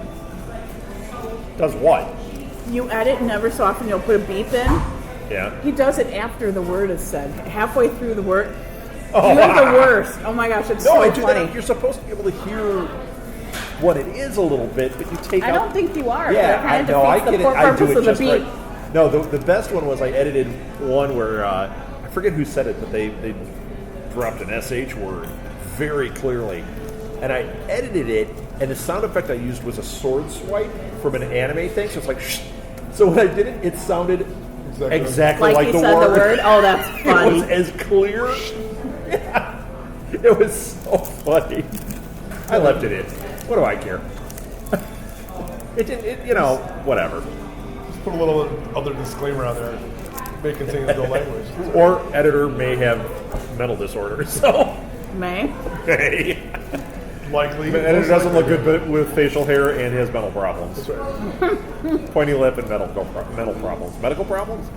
Does what? you edit, and every so often you'll put a beep in. Yeah. He does it after the word is said. Halfway through the word. Oh, You have the worst. Oh my gosh, it's No, so I do funny. that. You're supposed to be able to hear what it is a little bit, but you take I out. don't think you are. Yeah, but I it know. kind I of get defeats it. the I do purpose it of the just beep. right. No, the best one was I edited one where I forget who said it, but they dropped an SH word very clearly, and I edited it, and the sound effect I used was a sword swipe from an anime thing. So it's like, shh. So when I did it, it sounded exactly Like like he the said word. the word. Oh, that's It funny. was as clear. Yeah. It was so funny. I left it in. What do I care? It didn't. You know, whatever. Just put a little other disclaimer on there. May contain adult language. Or editor may have mental disorders. So May. hey, Likely. the editor doesn't look good but with facial hair and has mental problems, That's right. pointy lip, and mental problems. Medical problems?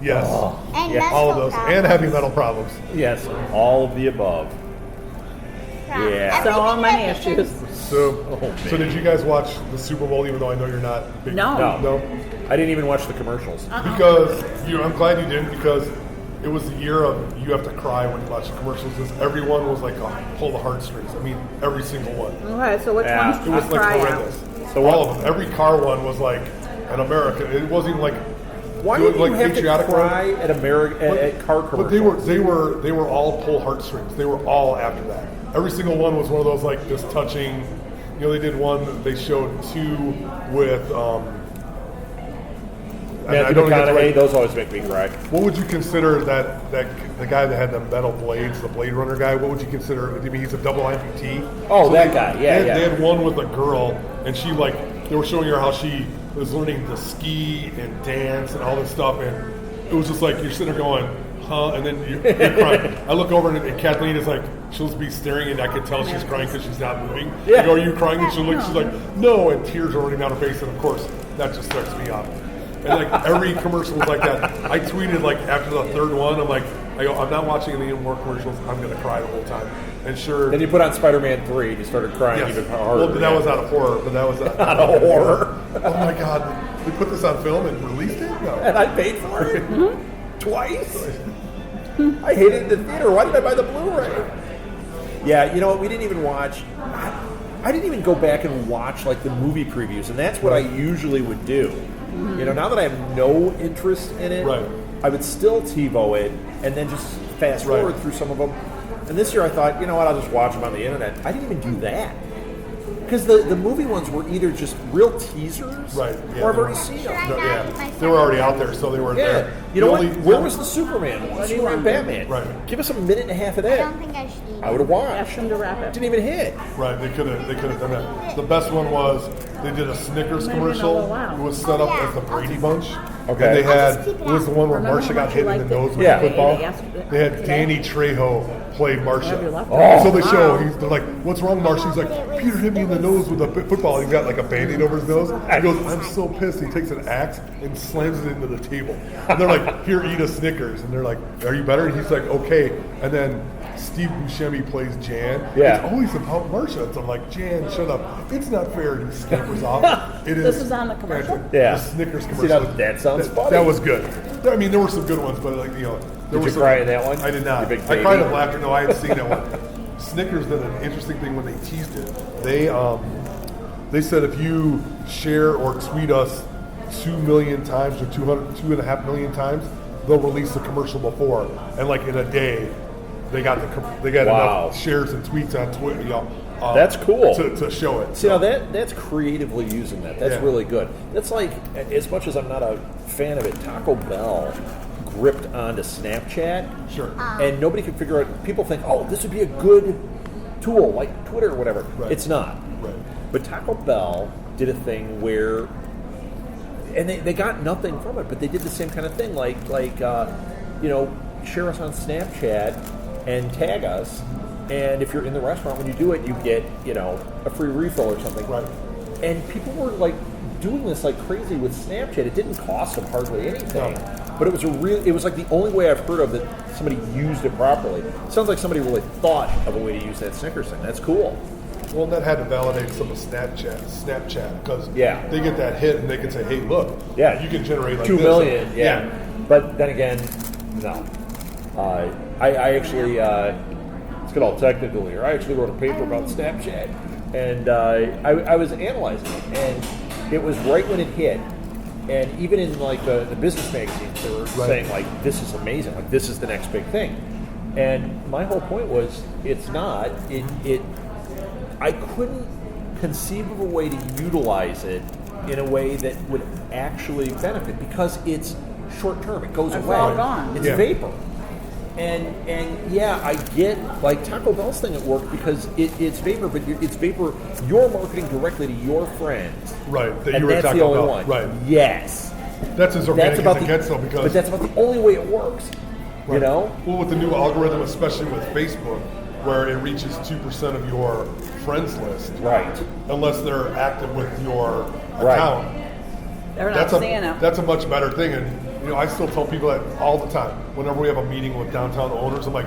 Yes. And Yeah, All of mental those. problems. And heavy metal problems. Yes, all of the above. Yeah. So many issues. So, man. so did you guys watch the Super Bowl? Even though I know you're not big. No. No. No. I didn't even watch the commercials. Because I'm glad you didn't. Because it was the year of you have to cry when you watch the commercials. Because everyone was like, pull the heartstrings. I mean, every single one. Okay, so which Yeah. ones It was did you like cry at? horrendous. So All what- of them. Every car one was like an American. It wasn't even like Why doing, did you like have to patriotic cry one. at at car commercials? But they were all pull heartstrings. They were all after that. Every single one was one of those like just touching. You know, they did one. They showed two with. Matthew don't get the McConaughey, right- those always make me cry. What would you consider that the guy that had the metal blades, the Blade Runner guy? What would you consider? I mean, he's a double amputee. Oh, that they- guy. Yeah, they, yeah. They had one with a girl, and she they were showing her how she was learning to ski and dance and all this stuff, and it was just like you're sitting there going, huh? And then you're crying. I look over and Kathleen is like, she'll just be staring, and I can tell she's crying because she's not moving. Yeah. I go, are you crying? And she's like, no, and tears are running down her face, and of course that just starts me up. And like every commercial was like that. I tweeted like after the third one, I go, I'm not watching any more commercials. I'm gonna cry the whole time. And sure, Then you put on Spider-Man 3 and you started crying yes. even harder. Well, but that was out of horror. But that was Out of horror. Oh my God, they put this on film and released it? No. And I paid for it twice. I hated it in the theater. Why did I buy the Blu-ray? Yeah, you know what? We didn't even watch. I didn't even go back and watch like the movie previews, and that's what I usually would do. You know, now that I have no interest in it, Right. I would still TiVo it and then just fast forward Right. through some of them. And this year I thought, you know what? I'll just watch them on the internet. I didn't even do that. Because the movie ones were either just real teasers, Right, yeah, or I've they already were- seen Should them. I No, not yeah, eat my they were already salad? out there, so they were Yeah. there. You know The what? only- Where was the Superman one? What do you Superman want? Batman. Right. Give us a minute and a half of I that. don't think I should eat I would have watched. Ask them to wrap it. Didn't even hit. Right, they could have done that. The best one was they did a Snickers Maybe commercial. another wow. It was set up as the Brady Bunch. Okay. And they I'll had just keep it it was the one where Remember Marsha how got much hit you in the liked it? nose with Yeah. the football. Yesterday. They had Today? Danny Trejo play Have you Marsha. left Oh. So they show Wow. they're like, "What's wrong, Marsha?" He's like, "Peter hit me in the nose with a football." He's got like a Band-Aid over his nose. He goes, "I'm so pissed." He takes an axe and slams it into the table. And they're like, "Here, eat a Snickers." And they're like, "Are you better?" And he's like, "Okay." And then Steve Buscemi plays Jan. Yeah. It's always about Marsha. So I'm like, "Jan, shut up. It's not fair." And he scampers off. It is. This is on the commercial? Yeah. The Snickers See, commercial. that sounds funny. That was good. I mean, there were some good ones, but like, there Did were you some, cry in that one? I did not. You big I cried baby? of laughter. No, I hadn't seen that one. Snickers did an interesting thing when they teased it. They said if you share or tweet us 2 million times or 2.5 million times, they'll release the commercial before. And like in a day, they got Wow. enough shares and tweets on Twitter. That's cool. to show it. See, now that's creatively using that. That's Yeah. really good. That's like, as much as I'm not a fan of it, Taco Bell gripped onto Snapchat. Sure. And nobody could figure out, people think, oh, this would be a good tool, like Twitter or whatever. Right. It's not. Right. But Taco Bell did a thing where, and they got nothing from it, but they did the same kind of thing, like share us on Snapchat and tag us, and if you're in the restaurant when you do it, you get a free refill or something. Right. And people were like doing this like crazy with Snapchat. It didn't cost them hardly anything, but it was like the only way I've heard of that somebody used it properly. It sounds like somebody really thought of a way to use that Snickers thing. That's cool. Well, that had to validate some of Snapchat, because Yeah. they get that hit and they can say, "Hey, look, Yeah, you can generate like 2 this." million. Yeah. But then again, no. I actually, let's get all technical here. I actually wrote a paper about Snapchat, and I was analyzing it, and it was right when it hit. And even in like the business magazines, they were saying like, "This is amazing! Like this is the next big thing." And my whole point was, it's not. I couldn't conceive of a way to utilize it in a way that would actually benefit, because it's short term. It goes It's away. all gone. It's Yeah. vapor. And yeah, I get like Taco Bell's thing at work because it's vapor, but it's vapor. You're marketing directly to your friends, Right, that and you were that's Taco the only Bell. one. Right. Yes. That's as organic That's about as it gets, though, because but that's about the only way it works. You Right. know. Well, with the new algorithm, especially with Facebook, where it reaches 2% of your friends list, Right. unless they're active with your Right. account. They're not That's seeing it. a much better thing, and I still tell people that all the time. Whenever we have a meeting with downtown owners, I'm like,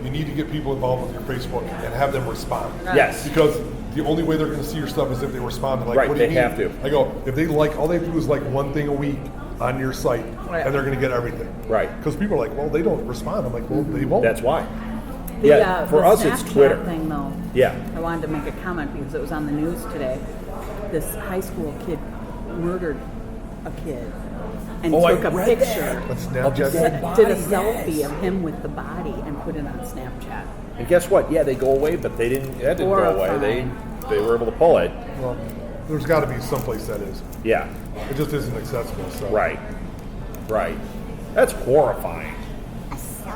you need to get people involved with your Facebook and have them respond. Yes. Because the only way they're going to see your stuff is if they respond. They're like, Right, what do you they need? have to. I go, if they like, all they have to do is like one thing a week on your site, Right. and they're going to get everything. Right. Because people are like, well, they don't respond. I'm like, well, they won't. That's why. The, Yeah, for the us, it's Snapchat Twitter. thing, though. Yeah. I wanted to make a comment because it was on the news today. This high school kid murdered a kid and Oh, I took a read picture. But Snapchat. dead Did a body, selfie yes. of him with the body and put it on Snapchat. And guess what? Yeah, they go away, but they didn't. That didn't go away. Horrifying. They were able to pull it. Well, there's got to be someplace that is. Yeah. It just isn't accessible. So. Right. Right. That's horrifying.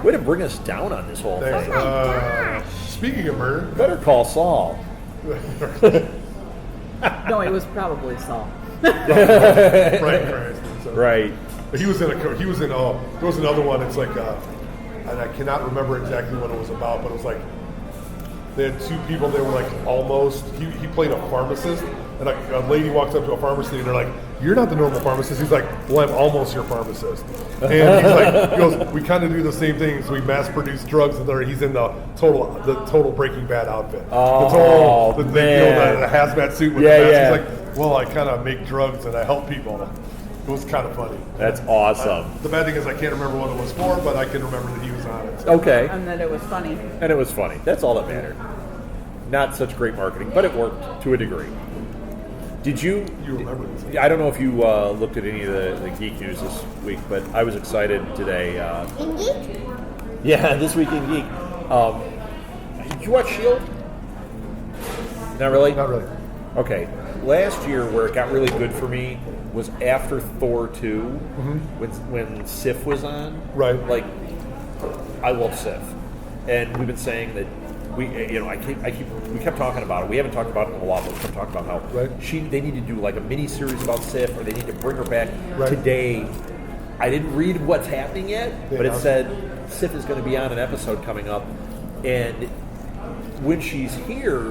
Way to bring us down on this whole Thanks. thing. Speaking of murder, Better call Saul. No, it was probably Saul. Brian Cranston. So. Right. But he was in there was another one. It's like, and I cannot remember exactly what it was about, but it was like they had two people. They were like almost. He played a pharmacist, and a lady walks up to a pharmacy, and they're like, "You're not the normal pharmacist." He's like, "Well, I'm almost your pharmacist." And he's like, he goes, "We kind of do the same things. We mass produce drugs." And he's in the total Breaking Bad outfit. Oh, the man. the hazmat suit with Yeah, the mask. yeah. He's like, "Well, I kind of make drugs and I help people." It was kind of funny. That's awesome. The bad thing is I can't remember what it was for, but I can remember that he was on it. Okay. And that it was funny. And it was funny. That's all that mattered. Not such great marketing, but it worked to a degree. Did you? You remember this? I don't know if you looked at any of the geek news this week, but I was excited today. In geek? Yeah, this week in geek. Did you watch S.H.I.E.L.D.? Not really? Not really. Okay. Last year, where it got really good for me was after Thor 2, when Sif was on. Right. Like, I love Sif, and we've been saying that we kept talking about it. We haven't talked about it in a while, but we kept talking about how Right. they need to do like a mini series about Sif, or they need to bring her back Right. today. I didn't read what's happening yet, but it Yeah. said Sif is going to be on an episode coming up, and when she's here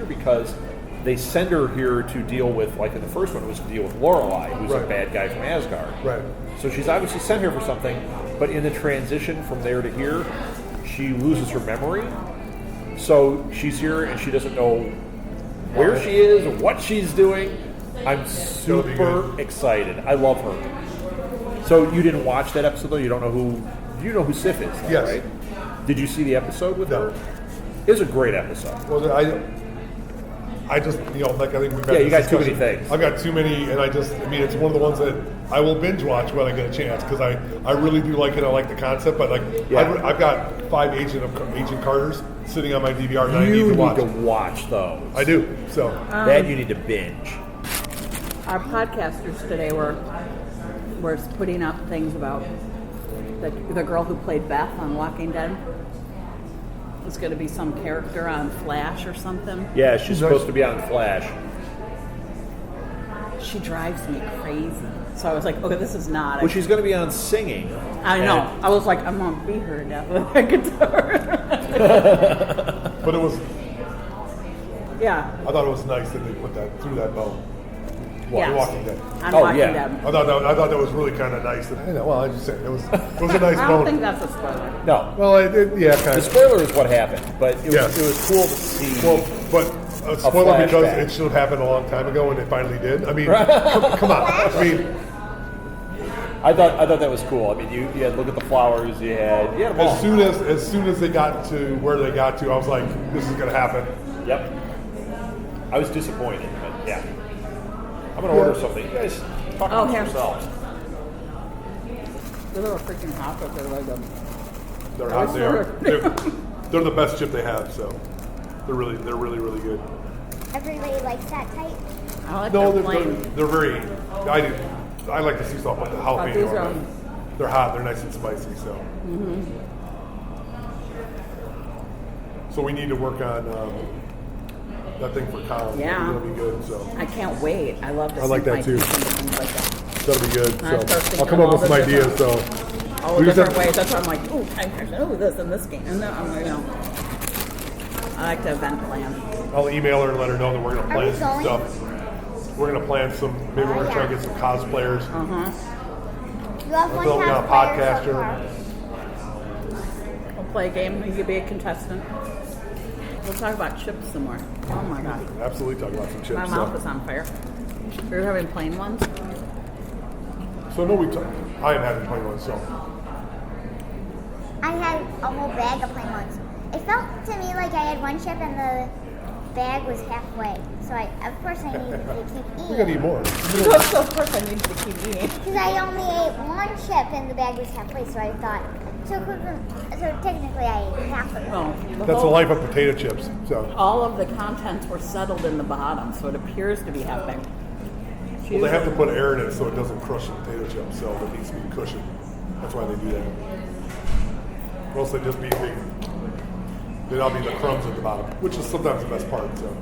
because they send her here to deal with, like in the first one, it was to deal with Lorelei, who's a Right. bad guy from Asgard. Right. So she's obviously sent here for something, but in the transition from there to here, she loses her memory. So she's here and she doesn't know where she is or what she's doing. I'm That'll be super good. excited. I love her. So you didn't watch that episode though? You don't know who? You know who Sif is, though, Yes. right? Did you see the episode with No. her? It was a great episode. Well, I just, like I think we've had Yeah, you this got too many discussion. things. I've got too many, and it's one of the ones that I will binge watch when I get a chance because I really do like it. I like the concept, but Yeah. I've got 5 Agent Carters sitting on my DVR that I You need to watch. those. I do. So That you need to binge. Our podcasters today were putting up things about the girl who played Beth on Walking Dead. It's going to be some character on Flash or something. Yeah, she's supposed to be on Flash. She drives me crazy. So I was like, okay, this is not. Well, she's going to be on singing. I know. And- I was like, I'm going to beat her to death with a guitar. but it was. Yeah. I thought it was nice that they put that through that bow. Yes. Walking Dead. On Oh, Walking yeah. Dead. I thought that was really kind of nice. I just said it was a nice I don't bone. think that's a spoiler. No. Well, yeah, kind The of. spoiler is what happened, but it Yeah. was cool to see. Well, but a spoiler because flashback. it should have happened a long time ago, and it finally did. I mean, come on. I mean, I thought that was cool. I mean, you had look at the flowers. You had them all. as soon as they got to where they got to, I was like, this is going to happen. Yep. I was disappointed, but yeah. I'm gonna order something. You guys talk amongst here. yourselves. The little freaking hot dog, they're like They're I hot. swear. They're the best chip they have. So they're really good. Everybody likes that type. I like No, their they're plain. very. I like to see stuff like the jalapeno. these on are- them. They're hot. They're nice and spicy. So. So we need to work on that thing for Colin. Yeah. It'll be good. So I can't wait. I love to I like sink that my too. teeth into things like that. that'll be good. I start So thinking I'll come of up all with some the ideas. So All we the just different have- ways. That's why I'm like, ooh, I know this and this game. And then I'm like, I like to event plan. I'll email her and let her know that we're going to Are we plan some going? stuff. We're going to plan some. Maybe we're going to try to get some cosplayers. You have one Until we got a cosplayer so podcaster. far. We'll play a game. You could be a contestant. We'll talk about chips some more. Oh my god, Absolutely talk about some chips. my so. mouth is on fire. We were having plain ones. So no, I haven't had any plain ones, so. I had a whole bag of plain ones. It felt to me like I had one chip and the bag was halfway. So of course I needed to keep eating. We gotta eat more. So of course I need to keep eating. Because I only ate one chip and the bag was halfway, so I thought, so technically I ate half of it. No, That's the life of potato chips. So. All of the contents were settled in the bottom, so it appears to be half baked. Well, they have to put air in it so it doesn't crush the potato chip, so it needs to be cushioned. That's why they do that. Or else they'd just be big. They'd all be the crumbs at the bottom, which is sometimes the best part. So,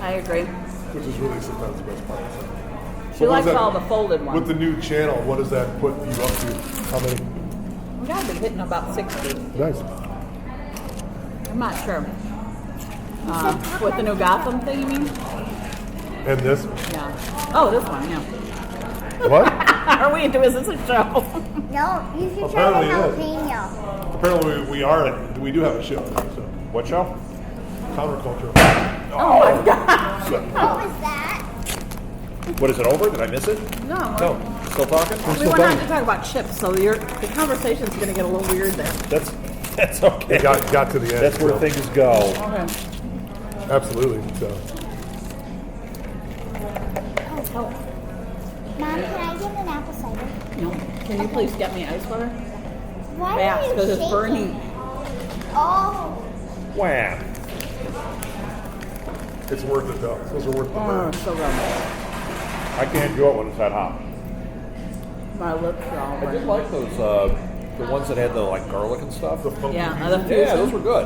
I agree. which is really sometimes the best part. So. She what likes does that- all the folded ones. With the new channel, what does that put you up to? How many? We gotta be hitting about 60. Nice. I'm not sure. With the new Gotham thing, you mean? And this? Yeah. Oh, this one, yeah. What? Are we into is this a show? No, you should try the Apparently it jalapeno. Apparently we do have a show. So. What show? Counterculture. Oh my god. So, What was that? What, is it over? Did I miss it? No. No. Still talking? We went on to talk about chips, so the conversation's going to get a little weird there. That's okay. it got to the end. That's where so. things go. Okay. Absolutely. So. Oh. Mom, can I get an apple cider? No. Can you please get me ice water? Why Fast, are you because it's shaking? burning. Oh. Wham. It's worth it though. Those are worth the Oh, burn. it's so good. I can't do it when it's that hot. My lips are all I did burning. like those, the ones that had the like garlic and stuff. The funky Yeah, beef. the fusion. Yeah, those were good.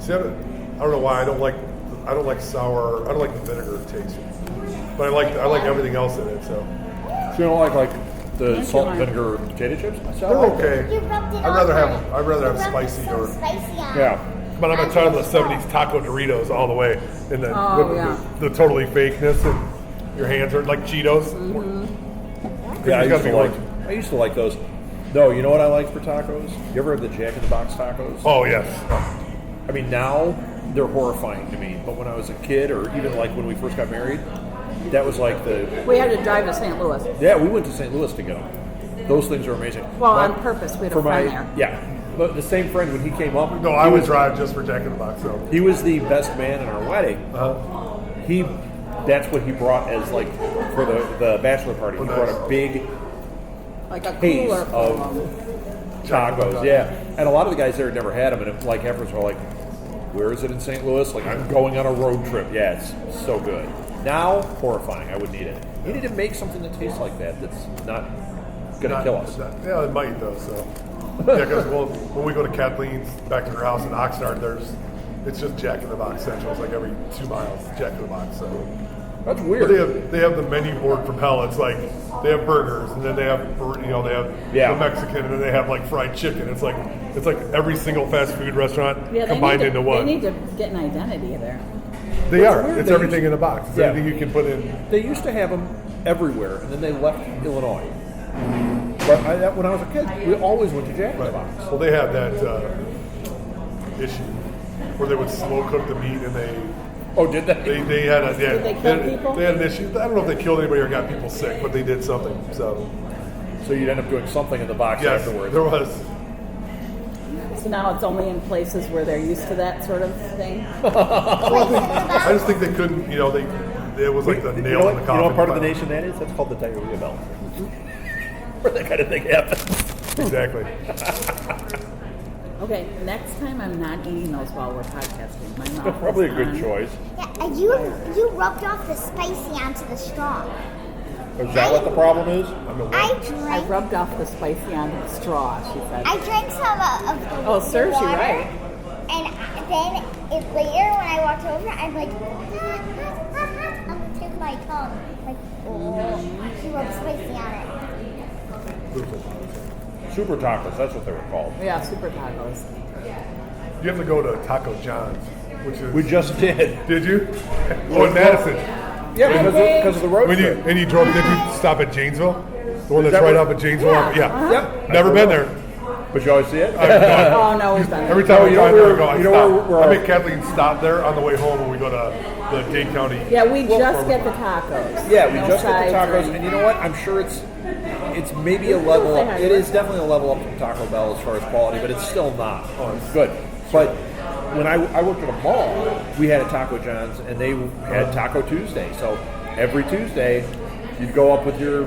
See, I don't know why I don't like sour. I don't like the vinegar taste, but I like everything else in it. So So you don't like the Thank salt you, and vinegar potato chips? they're okay. You rubbed it I'd rather on. have You rubbed spicy some or spicy on. Yeah. but I'm a ton of the '70s taco Doritos all the way, and then Oh, with yeah. the totally fakeness and your hands are like Cheetos. Yeah, It's gotta be I used to like those. No, you know what I like for tacos? You ever had the Jack in the Box tacos? Oh yes, I mean, now they're horrifying to me, but when I was a kid, or even like when we first got married, that was like the. We had to drive to St. Louis. Yeah, we went to St. Louis to get them. Those things are amazing. Well, My- on purpose. We had for a friend my there. yeah, but the same friend when he came up. no, I would drive just for Jack in the Box. So He was the best man in our wedding. That's what he brought as like for the bachelor party. He Oh, brought nice. a big Like a case cooler full of of them. tacos. Yeah, and a lot of the guys there had never had them, and like afterwards were like, "Where is it in St. Louis?" Like, I'm going on a road trip. Yeah, it's so good. Now, horrifying. I wouldn't eat it. You need to make something that tastes like that. That's not gonna kill us. Yeah, it might though. So yeah, because when we go to Kathleen's back to her house in Oxnard, it's just Jack in the Box Central. It's like every 2 miles, Jack in the Box. So. That's But weird. they have the menu board from hell. It's like they have burgers, and then they have they have Yeah. the Mexican, and then they have like fried chicken. It's like every single fast food restaurant Yeah, combined into one. They need to get an identity there. They are. weird. It's They everything used- in a box. It's Yeah. everything you can put in. They used to have them everywhere, and then they left Illinois. But when I was a kid, we always went to Jack in the Box. Well, they had that issue where they would slow cook the meat, and they Oh, did they? they had a Did they kill people? They had an issue. I don't know if they killed anybody or got people sick, but they did something. So So you'd end up doing something in the box yes, afterwards. there was. So now it's only in places where they're used to that sort of thing. I just think they couldn't. It was like the You nail know in what, the coffin. part of the nation that is? That's called the diarrhea belt. Where that kind of thing happens. Exactly. Okay, next time I'm not eating those while we're podcasting. My mouth Probably a is good on. choice. Yeah, and you rubbed off the spicy onto the straw. Is that what the problem is? I I drank. rubbed off the spicy onto the straw, she said. I drank some of the Oh, serves you water, right. And then later when I walked over, I'm like, I'm gonna take my tongue. Like, oh, she rubbed spicy on it. Super tacos, that's what they were called. Yeah, super tacos. You have to go to Taco John's, which is. We just did. Did you? Oh, in Madison. Yeah, because of the road trip. And you drove. Did you stop at Janesville? The one that's that right what- off of Janesville. Yeah. Yeah. Yep. Never been there. But you always see it? Oh no, we've been Every there. time I drive there, I go, you know where I make Kathleen stop there on the way home when we go to the Dade County. Yeah, we just get the tacos. Yeah, we No just get the sides or tacos, and you know what? I'm sure it's maybe a level say up. hi It to is her. definitely a level up from Taco Bell as far as quality, but it's still not. Oh, it's Good. But when I worked at a mall, we had a Taco John's, and they had Taco Tuesday. So every Tuesday, you'd go up with your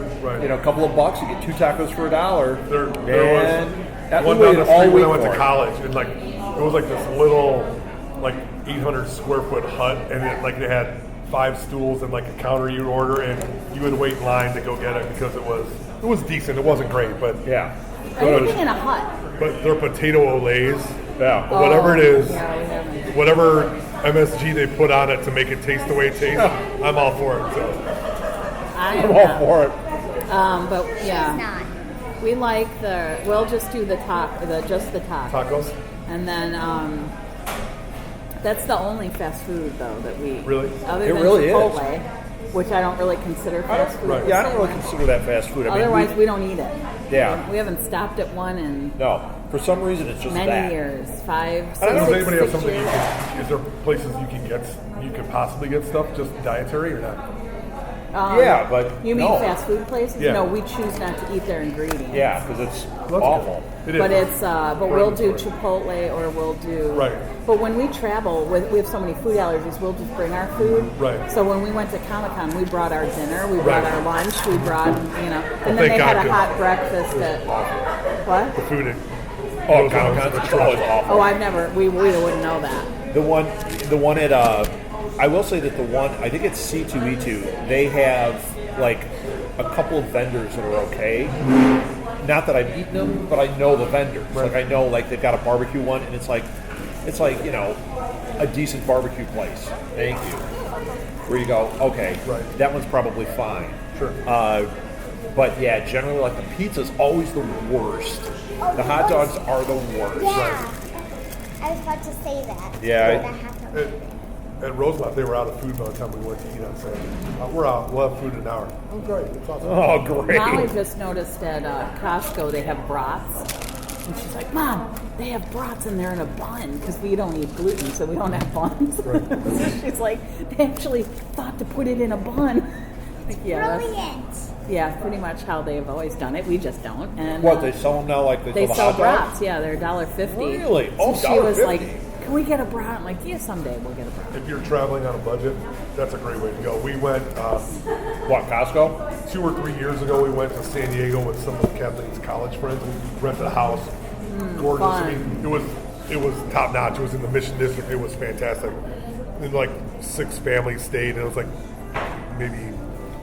couple of bucks, you get 2 tacos for $1. There and that was we one down waited the all street when week I went for to it. college, and like it was like this little, like 800 square foot hut, and it had 5 stools and like a counter you'd order, and you would wait in line to go get it because it was decent. It wasn't great, but Yeah. Anything in a hut. but their potato olays, Yeah. whatever it is, Yeah, we haven't. whatever MSG they put on it to make it taste the way it tastes, I'm all for it. So I'm I'm all for it. But She's yeah, not. we like we'll just do the just the taco. tacos, And then that's the only fast food though that we Really? other It than really is. Chipotle, which I don't really consider fast food. Yeah, I don't really consider that fast food. I mean, Otherwise, we don't eat it. Yeah. We haven't stopped at one in no. For some reason, it's just many that. years. 5, 6, does anybody have 6 something? years. Is there places you could possibly get stuff just dietary or not? Yeah, but You mean no. fast food places? Yeah. No, we choose not to eat their ingredients. Yeah, because it's That's awful. good. It is. But it's but we'll do Regulatory. Chipotle or we'll do Right. But when we travel, we have so many food allergies. We'll just bring our food. Right. So when we went to Comic-Con, we brought our dinner, we brought Right. our lunch, we brought and then thank they God, had a 'cause hot breakfast at what? The food. Oh, Comic-Con's always awful. Oh, I've never. We wouldn't know that. The one at I will say that the one I think it's C2E2. They have like a couple of vendors that are okay. Not that I've eaten them, but I know the vendors. Like I know like they've got a barbecue one, and it's like a decent barbecue place. Thank you. Where you go, okay, Right. that one's probably fine. Sure. But yeah, generally like the pizza's always the worst. The hot dogs are the worst. Yeah. I was about to say that. Yeah, The hot dog. At Rosemont, they were out of food by the time we went to eat on Saturday. We're out. We'll have food in an hour. Oh, great. It's awesome. Oh, great. Molly just noticed at Costco they have brats, and she's like, "Mom, they have brats and they're in a bun because we don't eat gluten, so we don't have buns." So she's like, "They actually thought to put it in a bun." Like, yeah, that's, Brilliant. yeah, pretty much how they've always done it. We just don't. And What, they sell them now like they they sell sell the hot dogs? brats. Yeah, they're $1.50. Really? Oh, so she was $1.50. like, "Can we get a brat?" I'm like, "Yeah, someday we'll get a brat." If you're traveling on a budget, that's a great way to go. We went What, Costco? 2 or 3 years ago. We went to San Diego with some of Kathleen's college friends. We rented a house. Gorgeous. fun. I mean, it was top notch. It was in the Mission District. It was fantastic. And like 6 families stayed, and it was like maybe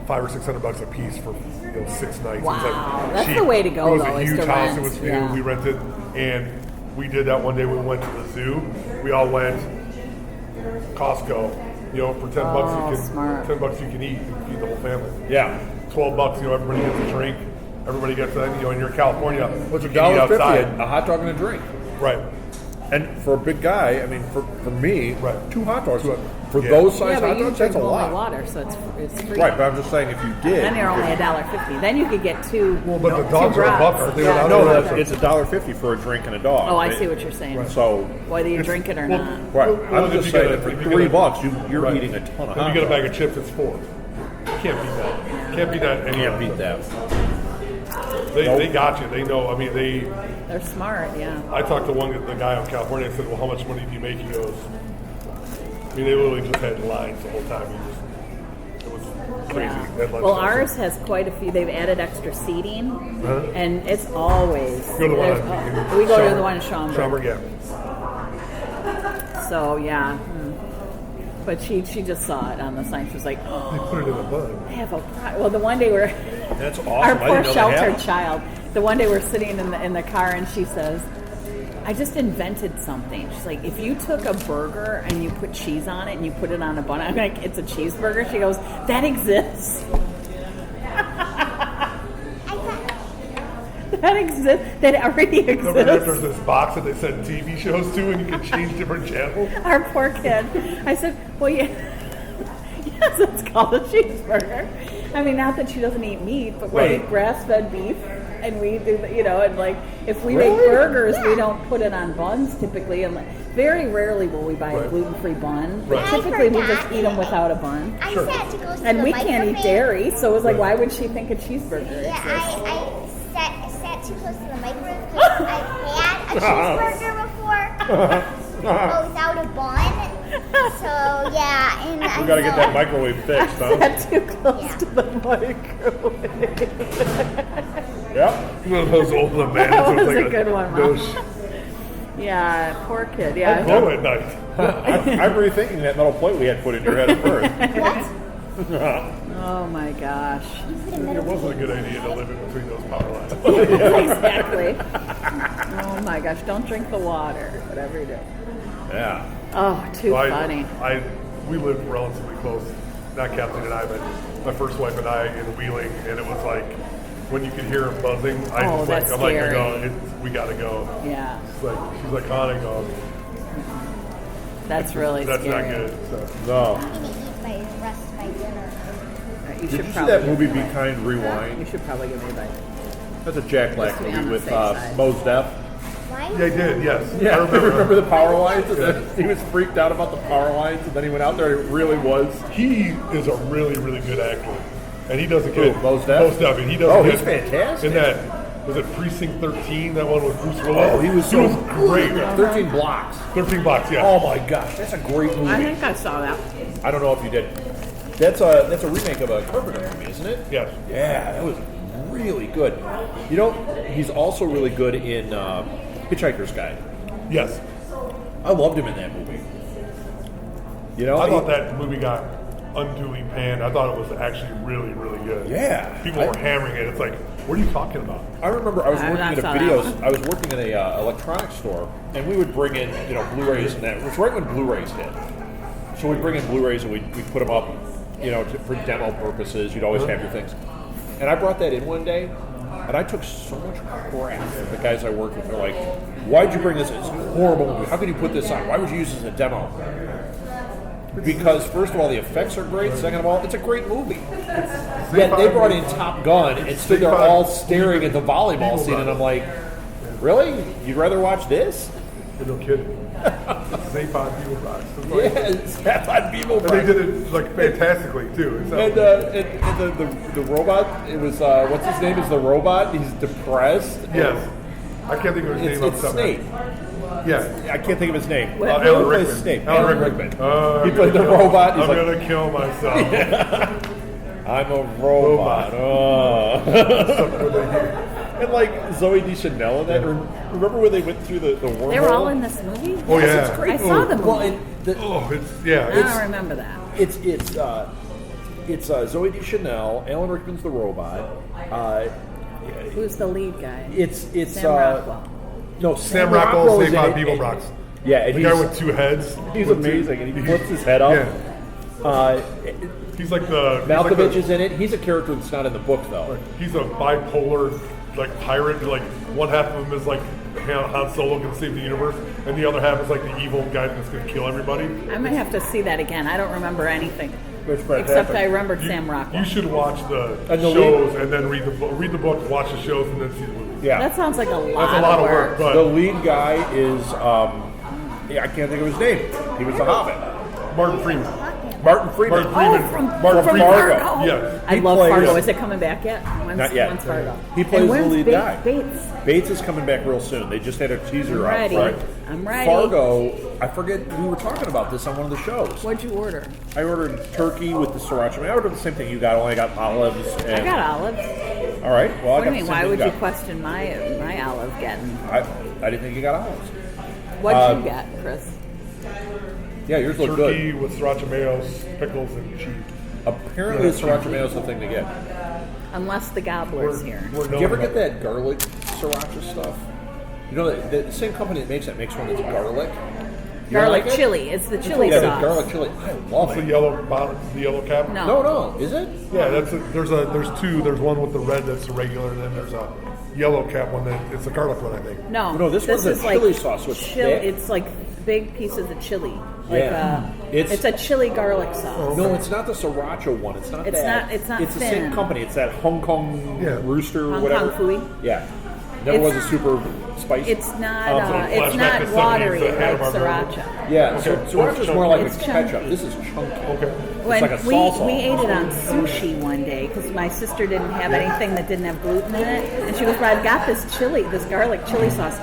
$500 or $600 a piece for 6 nights. Wow. It was like That's cheap. the way to go, It was though, a is huge to house. rent. It was Yeah. we rented, and we did that one day. We went to the zoo. We all went. Costco, for $10 Oh, you can smart. $10 you can eat and feed the whole family. Yeah. $12, everybody gets a drink. Everybody gets that. And you're in California. What's you can eat $1.50? outside. A hot dog and a drink. Right. And for a big guy, I mean, for me, Right. 2 hot dogs. Yeah. For those size Yeah, but hot you dogs, drink that's a only lot. water, so it's free. Right, but I'm just saying if you did. Then they're only $1.50. Then you could get two. Well, but the two dogs are a brats. buck, aren't they? Yeah, Without No, it? they're it's $1.50 for a drink and a dog. Oh, I see what you're saying. So, Whether you drink it or well, not. right, Well, I'm if just you saying get a- that for if you $3, get a- you're Right. eating a ton of If hot you get a bag dogs. of chips, it's 4. Can't beat that. Can't beat that anywhere. Can't beat that. They got you. They know. I mean, They're smart, yeah. I talked to the guy out in California. I said, "Well, how much money do you make?" He goes, "I mean, they literally just had lines the whole time. It was crazy." They had lunch Well, lines. ours has quite a few. They've added extra seating, Huh? and it's always. Go to the one. there's- we go to the one in Schaumburg. Schaumburg, yeah. So yeah. But she just saw it on the sign. She was like, "Oh, They put it in a bun. I have a brat." Well, the one day we're That's awesome. our I poor didn't know they had sheltered them. child. The one day we're sitting in the car, and she says, "I just invented something." She's like, "If you took a burger and you put cheese on it and you put it on a bun," I'm like, "It's a cheeseburger." She goes, "That exists." That exists. That already Remember that there's exists. this box that they send TV shows to, and you can change different channels. Our poor kid. I said, "Well, yeah, yes, it's called a cheeseburger." I mean, not that she doesn't eat meat, but we Right. eat grass-fed beef. and we do, and like if we make burgers, we don't put it on buns typically, and very rarely will we buy a gluten-free bun. Right. Typically, we just eat them without a bun. I Sure. sat too close to And the we can't eat microwave. dairy, so it was like, Right. why would she think a cheeseburger Yeah, exists? I sat too close to the microwave because I've had a cheeseburger before, but without a bun. So yeah, and We got to get that microwave fixed, huh? Got too close Yeah. to the microwave. Yep. One of those old man. That was a good one, Mom. Yeah, poor kid. I Yeah. glow at night. I'm rethinking that metal plate we had put in your head at first. What? Oh my gosh. It wasn't a good idea to live in between those power lines. Exactly. Oh my gosh. Don't drink the water. Whatever you do. Yeah. Oh, too funny. We lived relatively close, not Kathleen and I, but my first wife and I in Wheeling, and it was like when you could hear him buzzing. Oh, that's I'm like, scary. we gotta go. Yeah. She's like, honey, go. That's really That's scary. not good. So. No. I'm gonna eat my rest of my dinner. You Did should you see probably that give movie me Be a bite. Kind, You Rewind? should probably give me a bite. That's a Jack Black Just to be on movie the with safe side. Mos Def. Why? Yeah, I did, yes. Yeah, I remember the power lines? And then he was freaked out about the power lines, and then he went out there and it really was. He is a really, really good actor. And he doesn't get Who, Mos Def? Mos Def, and he doesn't Oh, get, he's fantastic. In that, was it Precinct 13, that one with Bruce Willis? Oh, he was so great. 13 Blocks. 13 Blocks, yeah. Oh my gosh, that's a great movie. I think I saw that. I don't know if you did. That's a remake of a Carpenter movie, isn't it? Yes. Yeah, that was really good. You know, he's also really good in Hitchhiker's Guide. Yes. I loved him in that movie. You know, I thought that movie got unduly panned. I thought it was actually really, really good. Yeah. People were hammering it. It's like, what are you talking about? I remember I was I working in a saw that video. one. I was working in a electronics store, and we would bring in Blu-rays and that. It was right when Blu-rays hit. So we'd bring in Blu-rays and we'd put them up, for demo purposes. You'd always have your things. And I brought that in one day, and I took so much crap from the guys I worked with. They're like, "Why'd you bring this? It's a horrible movie. How could you put this on? Why would you use this as a demo?" Because first of all, the effects are great. Second of all, it's a great movie. Yet they brought in Top Gun and stood there all staring at the volleyball scene, and I'm like, "Really? You'd rather watch this?" No kidding. Zapod Beeblebrox. Yes, that's on Beeble. And they did it like fantastically too. And the robot, it was what's his name? Is the robot? He's depressed. Yes. I can't think of his name. It's Snape. Yeah. I can't think of his name. What? Alan Who plays Rickman. Snape? Alan Alan Rickman. Rickman. He played the robot. He's I'm like, gonna kill myself. I'm a robot. Oh. And like Zoe Deschanel and that. Remember when they went through the wormhole? They were all in this movie? Oh Yes, yeah. it's great. I saw the movie. Well, Oh, yeah. I don't remember that. It's Zoe Deschanel. Alan Rickman's the robot. Who's the lead guy? It's Sam Rockwell. No, Sam Rockwell, is in Zapod it. Beeblebrox. Yeah, and The guy with two heads. he's With two- amazing, and he flips his head up. Yeah. He's like the Malkovich is in it. He's a character that's not in the book, though. He's a bipolar like pirate. Like one half of him is like Han Solo can save the universe, and the other half is like the evil guy that's going to kill everybody. I might have to see that again. I don't remember anything. It's fantastic. Except I remembered Sam Rockwell. You should watch the And the shows and then read the book. Read the book, watch the shows, and then see the movie. Yeah, That sounds like a lot, That's a lot of work, but the lead guy is I can't think of his name. He was the Hobbit. Martin Freeman. Martin Freeman. Martin Oh, Freeman. from Martin Fargo. Freeman. Yeah. I He love plays- Fargo. Is it coming back yet? When's, Not yet. When's Fargo? He plays And the when's lead Bates? guy. Bates. Bates is coming back real soon. They just had a teaser I'm out ready. for it. I'm ready. Fargo, I forget, we were talking about this on one of the shows. What'd you order? I ordered turkey with the siracha. I ordered the same thing you got, only I got olives. And, I got olives. All right, well, What I got do you mean? the same Why thing would you got. question my olive getting? I didn't think you got olives. What'd you get, Chris? Yeah, yours look Turkey good. with sriracha mayo, pickles, and cheese. Apparently, the sriracha mayo is the thing to get. Unless the gobbler's here. We're Did you ever known get that garlic sriracha stuff? You know, the same company that makes that makes one that's garlic. You don't Garlic like it? chili. It's the chili Yeah, sauce. the garlic chili. I love It's the it. yellow bottom, the yellow cap. No. No, is it? Yeah, there's two. There's one with the red that's the regular, and then there's a yellow cap one that it's a garlic one, I think. No, No, this one's a is chili like sauce, so it's chili. thick. It's like big pieces of chili. Like Yeah. it's a chili garlic sauce. No, it's not the sriracha one. It's not that. It's not It's the same thin. company. It's that Hong Kong Yeah. Rooster or Hong whatever. Kong Fooey? Yeah. Never was a It's- super spicy. It's not flashback it's not to watery 70s, like Hanna-Barbera. sriracha. Yeah, Okay. so sriracha's more like It's a chunky. ketchup. This is chunky. Okay. When like a we salsa. ate it on sushi one day because my sister didn't have anything that didn't have gluten in it, and she goes, "But I've got this garlic chili sauce."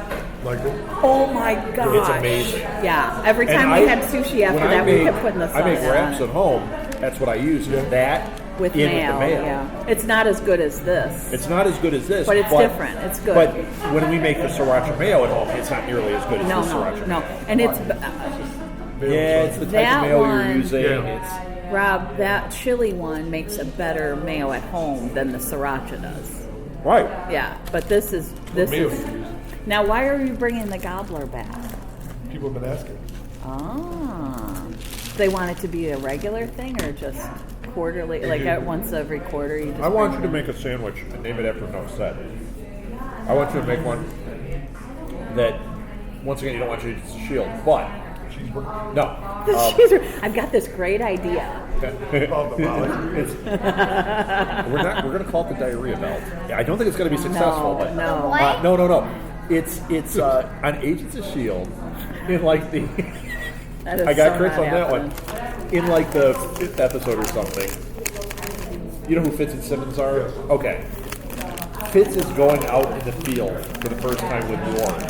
Like it? Oh my gosh! It's amazing. Yeah, every time And we had sushi after when that, I we make- kept putting the sauce I make on wraps it. at home. That's what I use. That With in mayo, with the mayo. yeah. It's not as good as this. It's not as good as this, But it's different. It's good. But when we make the sriracha mayo at home, it's not nearly as good as no, the no, sriracha. no. And it's Yeah, it's the type That of mayo one- you're using. Yeah. It's Rob. That chili one makes a better mayo at home than the sriracha does. right. Yeah, but this is mayo do you use? Now, why are you bringing the gobbler back? People have been asking. Ah, they want it to be a regular thing or just quarterly, like once every quarter? You just I want you bring to one? make a sandwich and name it after enough set. I want you to make one that, once again, you don't want you to use the shield, but Cheeseburger. no. I've got this great idea. Oh, the Molly. We're going to call it the diarrhea belt. Yeah, I don't think it's going to be successful, but No. What? no. It's on Agents of Shield in like the. That is I got so Chris not on that happening. one. In like the 5th episode or something. You know who Fitz and Simmons are? Okay. Fitz is going out in the field for the first time with Warren.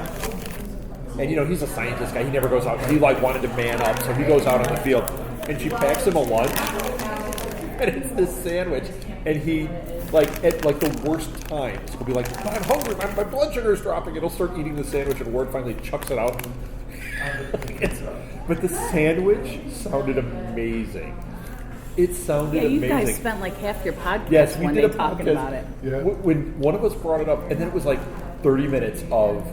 And you know, he's a scientist guy. He never goes out. He like wanted to man up, so he goes out on the field. And she packs him a lunch. And it's this sandwich. And he, like, at like the worst times, he'll be like, I'm hungry, my blood sugar's dropping. And he'll start eating the sandwich, and Ward finally chucks it out. But the sandwich sounded amazing. It sounded Yeah, you amazing. guys spent like half your podcast Yes, we one did day a talking podcast. about it. Yeah. When one of us brought it up, and then it was like 30 minutes of,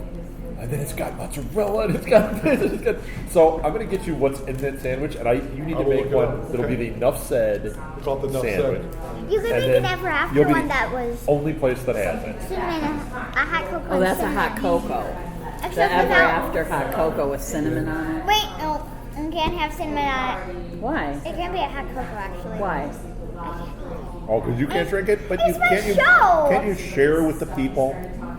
and then it's got mozzarella, and it's got this, and it's got. So I'm going to get you what's in that sandwich, and you need I to will make look it one up. that'll be Okay. the Enough Said Call it the Enough sandwich. Said. You could And make then an ever after you'll be one the that was only place that has it. cinnamon, a hot cocoa. Oh, that's a cinnamon. hot cocoa. The Except ever without. after hot cocoa with cinnamon on it. Wait, no, you can't have cinnamon on it. Why? It can't be a hot cocoa actually. Why? Oh, because you can't drink it, but It's my can't you show. can't you share with the people?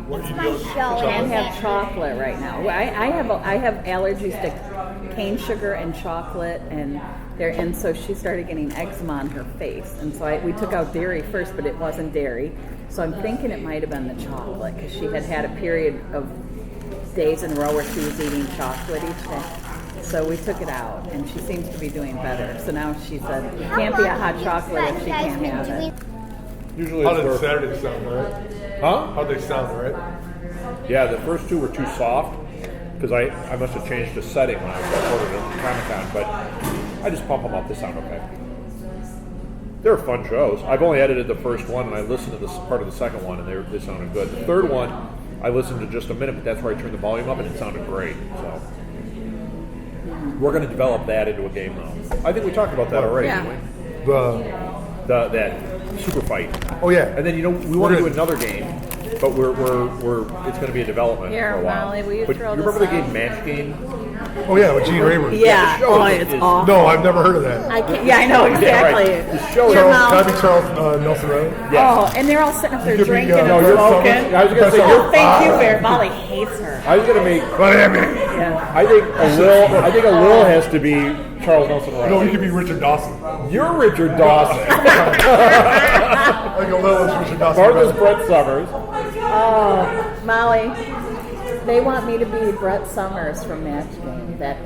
It's my show. Can't and have chocolate right now. I have allergies to cane sugar and chocolate, and so she started getting eczema on her face, and so we took out dairy first, but it wasn't dairy. So I'm thinking it might have been the chocolate because she had a period of days in a row where she was eating chocolate each day. So we took it out, and she seems to be doing better. So now she said it How can't be a long hot have you chocolate if she guys can't been have doing- it. Usually How it's did for, Saturday sound, right? huh? How'd they sound, right? Yeah, the first two were too soft because I must have changed the setting when I recorded it at Comic-Con, but I just pump them up. They sound okay. They're fun shows. I've only edited the first one, and I listened to this part of the second one, and they sounded good. The third one, I listened to just a minute, but that's where I turned the volume up, and it sounded great. So we're going to develop that into a game, though. I think we talked about that already, Yeah. didn't we? That super fight. Oh yeah. And then we want to do another game, but we're it's going to be a development Here, for a while. Molly, will you but throw you remember the this game out? Match Game? Oh yeah, with Gene Raymer. Yeah, the show oh, is- it's is- awful. No, I've never heard of that. I can't, yeah, I know Yeah, right. exactly. The show Your is- mouth- Can I be Charles Nelson Road? Oh, and they're all sitting up there You could be, drinking and no, you're smoking. I was going to say Oh, thank you, Bear. Molly hates her. I was going to make. Yeah. I think a Lil has to be Charles Nelson Rowe. No, you could be Richard Dawson. You're Richard Dawson. Like a little Richard Dawson. Part of Brett Summers. Oh, Molly, they want me to be Brett Summers from Match Game. That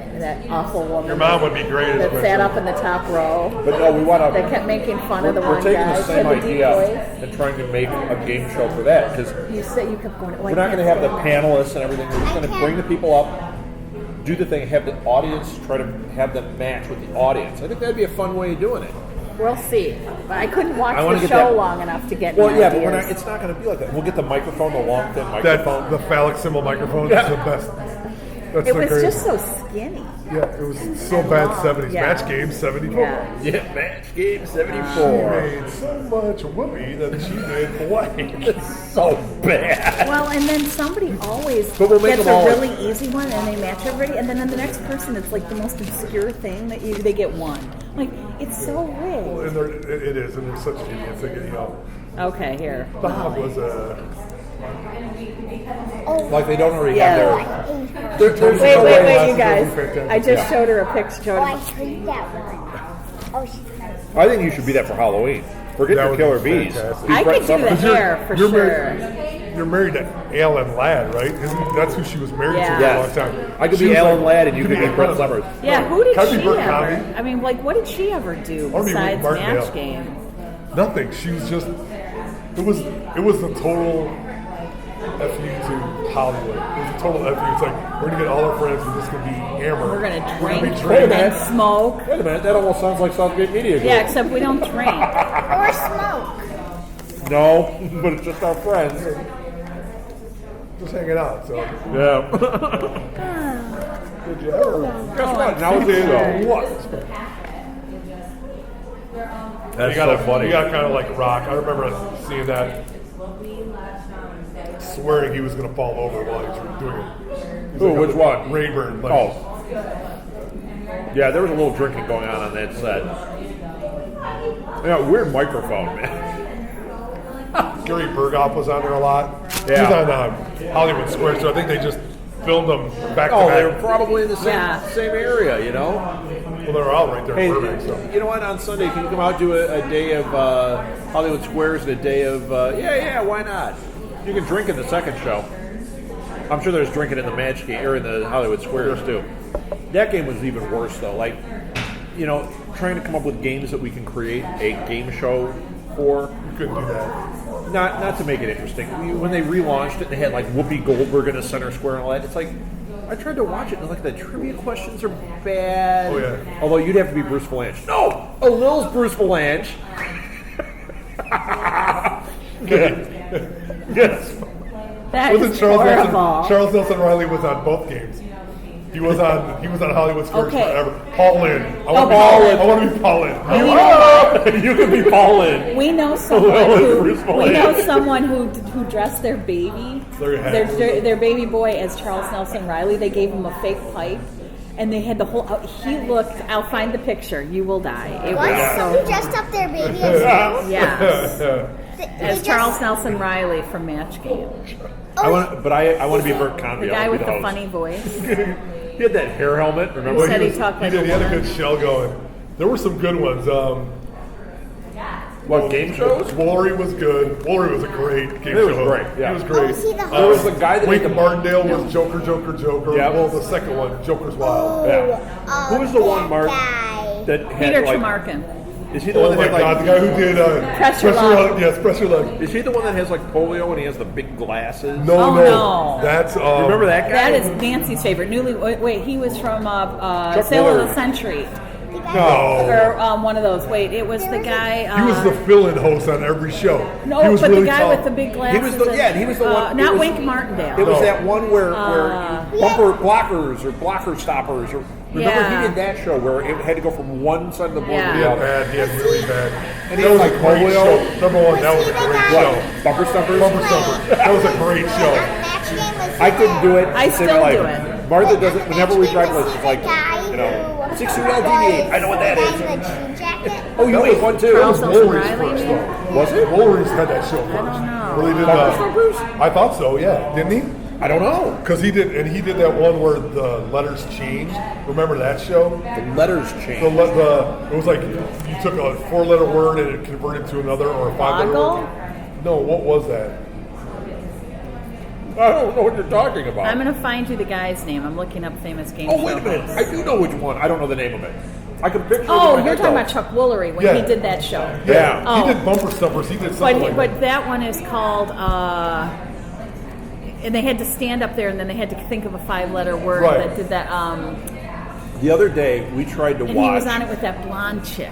awful woman. Your mom would be great as that Brett sat Summers. up in the top row. But no, we want That to. kept making fun of the We're one taking guy. the same Had the idea decoys. and trying to make a game show for that because You said you kept going. we're not going to have the panelists and everything. We're just going to bring the people up, do the thing, have the audience try to have them match with the audience. I think that'd be a fun way of doing it. We'll see. But I couldn't watch I wanna the get show that- long enough to get. Well, any yeah, but ideas. it's not going to be like that. We'll get the microphone, the long, thin That microphone. the phallic symbol microphone Yeah. is the best. That's It so was crazy. just so skinny. Yeah, it was so bad. 70s Yeah. match game 74. Yeah. Yeah, match game She 74. made so much whoopee that she did blank. It's so bad. Well, and then somebody always But we'll make gets them all- a really easy one, and they match everybody, and then the next person, it's like the most obscure thing that they get one. Like, it's so rigged. And it is, and they're such idiots. They get, you know, Okay, here. Bob was a. Like they don't already Yeah. have I their. hate her. There's Wait, no wait, way. wait, you Glasses guys. are fantastic. I just Yeah. showed her a picture. Showed Oh, I her. hate that one. Oh, she's nice. I think you should be that for Halloween. Forget That your would killer be bees. fantastic. Be I Brett could do the Summers. hair for You're sure. You're married to Alan Ladd, right? That's who she was married Yeah. to for a long Yes. time. I could She be was Alan like- Ladd and you could be Alan. Brett Summers. Yeah, who did Can I be she Bert ever? Convy? I mean, like, what did she ever do Or maybe besides Martindale. Match Game? Nothing. She was just. It was the total FU to Hollywood. It was a total FU. It's like, we're going to get all our friends. We're just going to be hammered. We're gonna We're gonna drink be Wait a and minute. then smoke. Wait a minute, that almost sounds like Southgate Media Group. Yeah, except we don't drink. Or smoke. No, but it's just our friends. Just hanging out. So, Yeah. did you ever? Guess what? Now it's the show. What? That's You got so funny. You got kind of like rock. I remember seeing that, swearing he was going to fall over while he was doing it. He's Who, like, which one? Rayburn. Like, Oh. Yeah, there was a little drinking going on that set. Yeah, weird microphone, man. Gary Berghoff was on there a lot. He Yeah. was on Hollywood Square, so I think they just filmed them back Oh, to they were back. probably in the same Yeah. same area, you know? Well, they were all right there Hey, in Burbank. So. you know what? On Sunday, can you come out do a day of Hollywood Squares and a day of yeah, why not? You can drink in the second show. I'm sure there's drinking in the match game or in the Hollywood Squares too. That game was even worse though. Like, you know, trying to come up with games that we can create a game show for. You couldn't do that. Not to make it interesting. When they relaunched it, they had like Whoopi Goldberg in a center square and all that. It's like I tried to watch it and like the trivia questions are bad. Oh, yeah. Although you'd have to be Bruce Valanche. No, Lil's Bruce Valanche. Yes. That Wasn't is Charles Nelson? horrible. Charles Nelson Riley was on both games. He was on Hollywood Squares Okay. forever. Paul Lynn. I want to be Paul Lynn. You could be Paul Lynn. We know someone Bruce who who dressed their baby, Larry Hagler. their baby boy as Charles Nelson Riley. They gave him a fake pipe, and they had the whole. He looked. I'll find the picture. You will die. It What? was Who so. dressed up their baby as Charles? Yes, They as just- Charles Nelson Riley from Match Game, I want to be Bert Convy. the I guy wanna with be the host. funny voice. He had that hair helmet. Remember? Said he talked like he a had a woman. good shell going. There were some good ones. What game shows? Woolery was good. Woolery was a great game It was show. great, yeah. He was great. Oh, was he the There was the guy that Wink had the Martindale was Joker. Yeah. Well, the second one, Joker's Wild. Yeah. Who was the one, Mark? Guy. That had Peter like. Tremarkin. Is he the Oh one my that had God, like? the guy who did Press Your Luck. Yes, Press Your Luck. Is he the one that has like polio and he has the big glasses? No, Oh, no, no. that's Remember that guy? That is Nancy's favorite. Wait, he was from Chuck Sale of Woolery. the Century. No, Or one of those. Wait, it was the guy. he was the fill-in host on every show. No, he was but really the guy tall. with the big glasses. He was the he was the one. Not it was, Wink Martindale. It was No. that one where bumper blockers or blocker stoppers. Or, remember Yeah. he did that show where it had to go from one side of the board Yeah. to He the had other. bad. He had really bad. And he that was had, a like, great polio. show. Number one, that was a Was he the great guy? show. What? Bumper stuffers? Bumper Stumpers. That was a great show. Match Game was I couldn't do it. I to save still my do life. it. Martha does it whenever we drive. Was It's he like the guy you know, who 6-2L deviate. I know what that was is. the jean jacket? Oh, you ate one too. Charles Nelson Woolery's Riley, first, maybe? though. Was it? Woolery's had that show first. don't know. Where they did, Bumper Stumpers? I thought so, yeah. Didn't he? I don't know. Because he did that one where the letters changed. Remember that show? The letters It changed. was like you took a 4-letter word and it converted to another or a 5-letter Boggle? word. No, what was that? I don't know what you're talking about. I'm going to find you the guy's name. I'm looking up famous game Oh, show wait a minute. hosts. I do know which one. I don't know the name of it. I can picture it. Oh, in my you're head, talking though. about Chuck Woolery when Yeah. he did that show. Yeah. Oh. He did Bumper Stumpers. He did something like But that. that one is called, and they had to stand up there and then they had to think of a 5-letter word Right. that did that. The other day, we tried to And watch. he was on it with that blonde chick,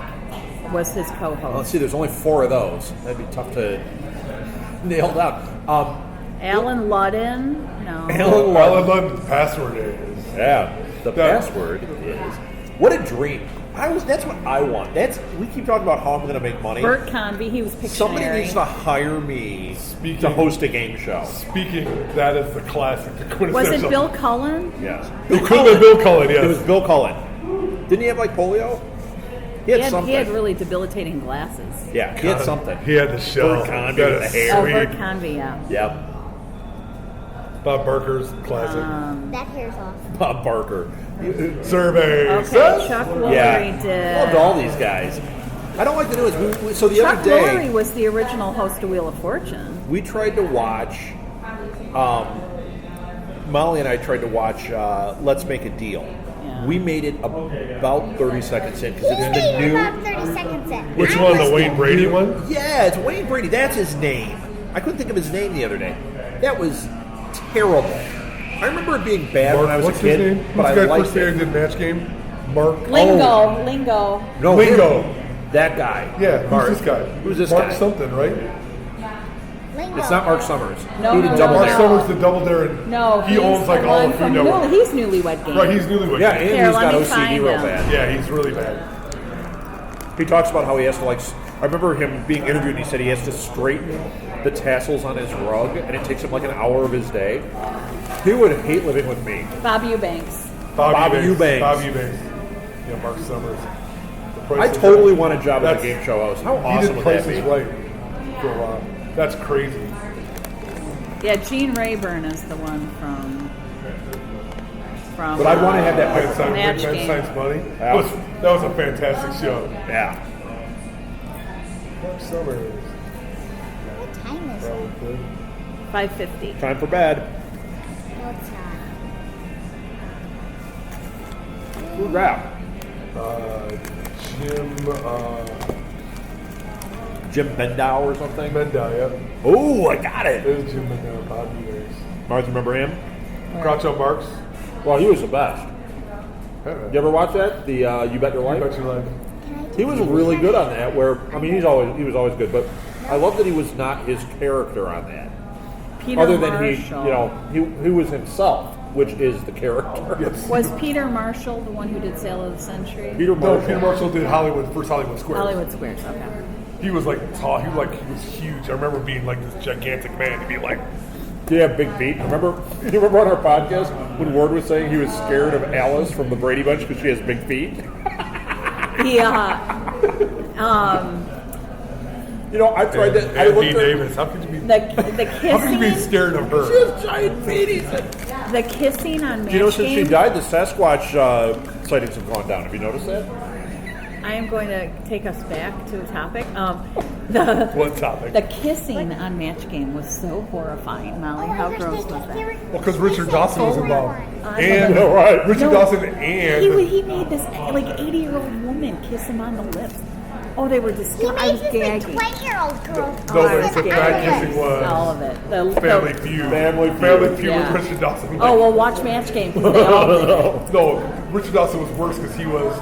was his Let's co-host. see, there's only 4 of those. That'd be tough to nail down. Alan Ludden? No. Alan Alan Ludden. Ludden's password is. Yeah. The password is. What a dream. That's what I want. We keep talking about how I'm going to make money. Bert Convy, he was Pictionary. Somebody needs to hire me to host a game show. Speaking, that is the classic. The Was quintessential. it Bill Cullen? Yes. It could have been Bill Cullen, yes. It was Bill Cullen. Didn't he have like polio? He had something. He had really debilitating glasses. Yeah, he had something. He had the show. Bert Convy That with is the hair. Oh, sweet. Bert Convy, yeah. Yep. Bob Barker's classic. That hair's off. Bob Barker. Survey. Okay, says- Chuck Woolery Yeah. did. Loved all these guys. I don't like the news. So the Chuck other day, Woolery was the original host of Wheel of Fortune. we tried to watch. Molly and I tried to watch Let's Make a Deal. Yeah. We made it about 30 seconds in because He it's the made new. about 30 seconds in. Which I one, the was- Wayne Brady one? Yeah, it's Wayne Brady. That's his name. I couldn't think of his name the other day. That was terrible. I remember it being bad when I was what's a kid, his name? but Who's I the guy liked first day I it. did Match Game? Mark. Lingo. No, Lingo. him. That guy. Yeah, who's Mark. this guy? Who's this Mark guy? something, right? Lingo. It's not Mark Summers. No, He no, did no, Double Mark no. Dare. Summers, the Double Dare. And No, he he's owns like the all one the from Food Network. He's Newlywed Game. Right, he's newlywed. Yeah, and Here, he's let got me OCD find real him. bad. Yeah, he's really bad. He talks about how he has to I remember him being interviewed and he said he has to straighten the tassels on his rug and it takes him like an hour of his day. He would hate living with me. Bob Eubanks. Bobby Eubanks. Bobby Eubanks. Yeah, Mark Summers. The Price I is totally Right. want a job as a That's- game show host. How He awesome did would Price that is be? Right for a while. That's crazy. Yeah, Gene Rayburn is the one from. But I want to have that. Ben Science, Match Ben Game. Science Money. Yeah. That was a fantastic show. Yeah. Mark Summers. What time is it? That was good. 5:50. Time for bed. No, it's not. Who's that? Jim Bendow or something? Mendow, yeah. Oh, I got It it. is Jim Mendow, Bob Eubanks. Mark, remember him? Groucho Marx. Well, he was the best. Hey, You ever watch that? The You Bet Your Life? Bet Your Life. Can I He was really good on that. Where he was always good, but I love that he was not his character on that. Peter Other than Marshall. he was himself, which is the character. Yes. Was Peter Marshall the one who did Sale of the Century? Peter No, Marshall. Peter Marshall did first Hollywood Squares. Hollywood Squares. Okay. He was like tall. He was huge. I remember being like this gigantic man. To be like, Yeah, big beat. You remember on our podcast when Ward was saying he was scared of Alice from the Brady Bunch because she has big feet? Yeah. I tried that. I Anthony looked at Davis. How could you be? The How could you be kissing. scared of She her? has giant feet. He said. The kissing on Match Since Game. she died, the Sasquatch sightings have gone down. Have you noticed that? I am going to take us back to the topic. The What topic? the kissing on Match Game was so horrifying, Molly. Oh, How I wish gross they was could that? hear it. Well, because Richard Dawson was involved, I and love right. Richard No, Dawson and He made this like 80-year-old woman kiss him on the lips. Oh, they were He disgusting. I made was this gagging. like 20-year-old girl. No, I but was except gagging. that kissing was All of it. The Family Feud. Family Feud. Yeah. with Richard Dawson. Oh, well, watch Match Game because they all did it. No, Richard Dawson was worse because he was.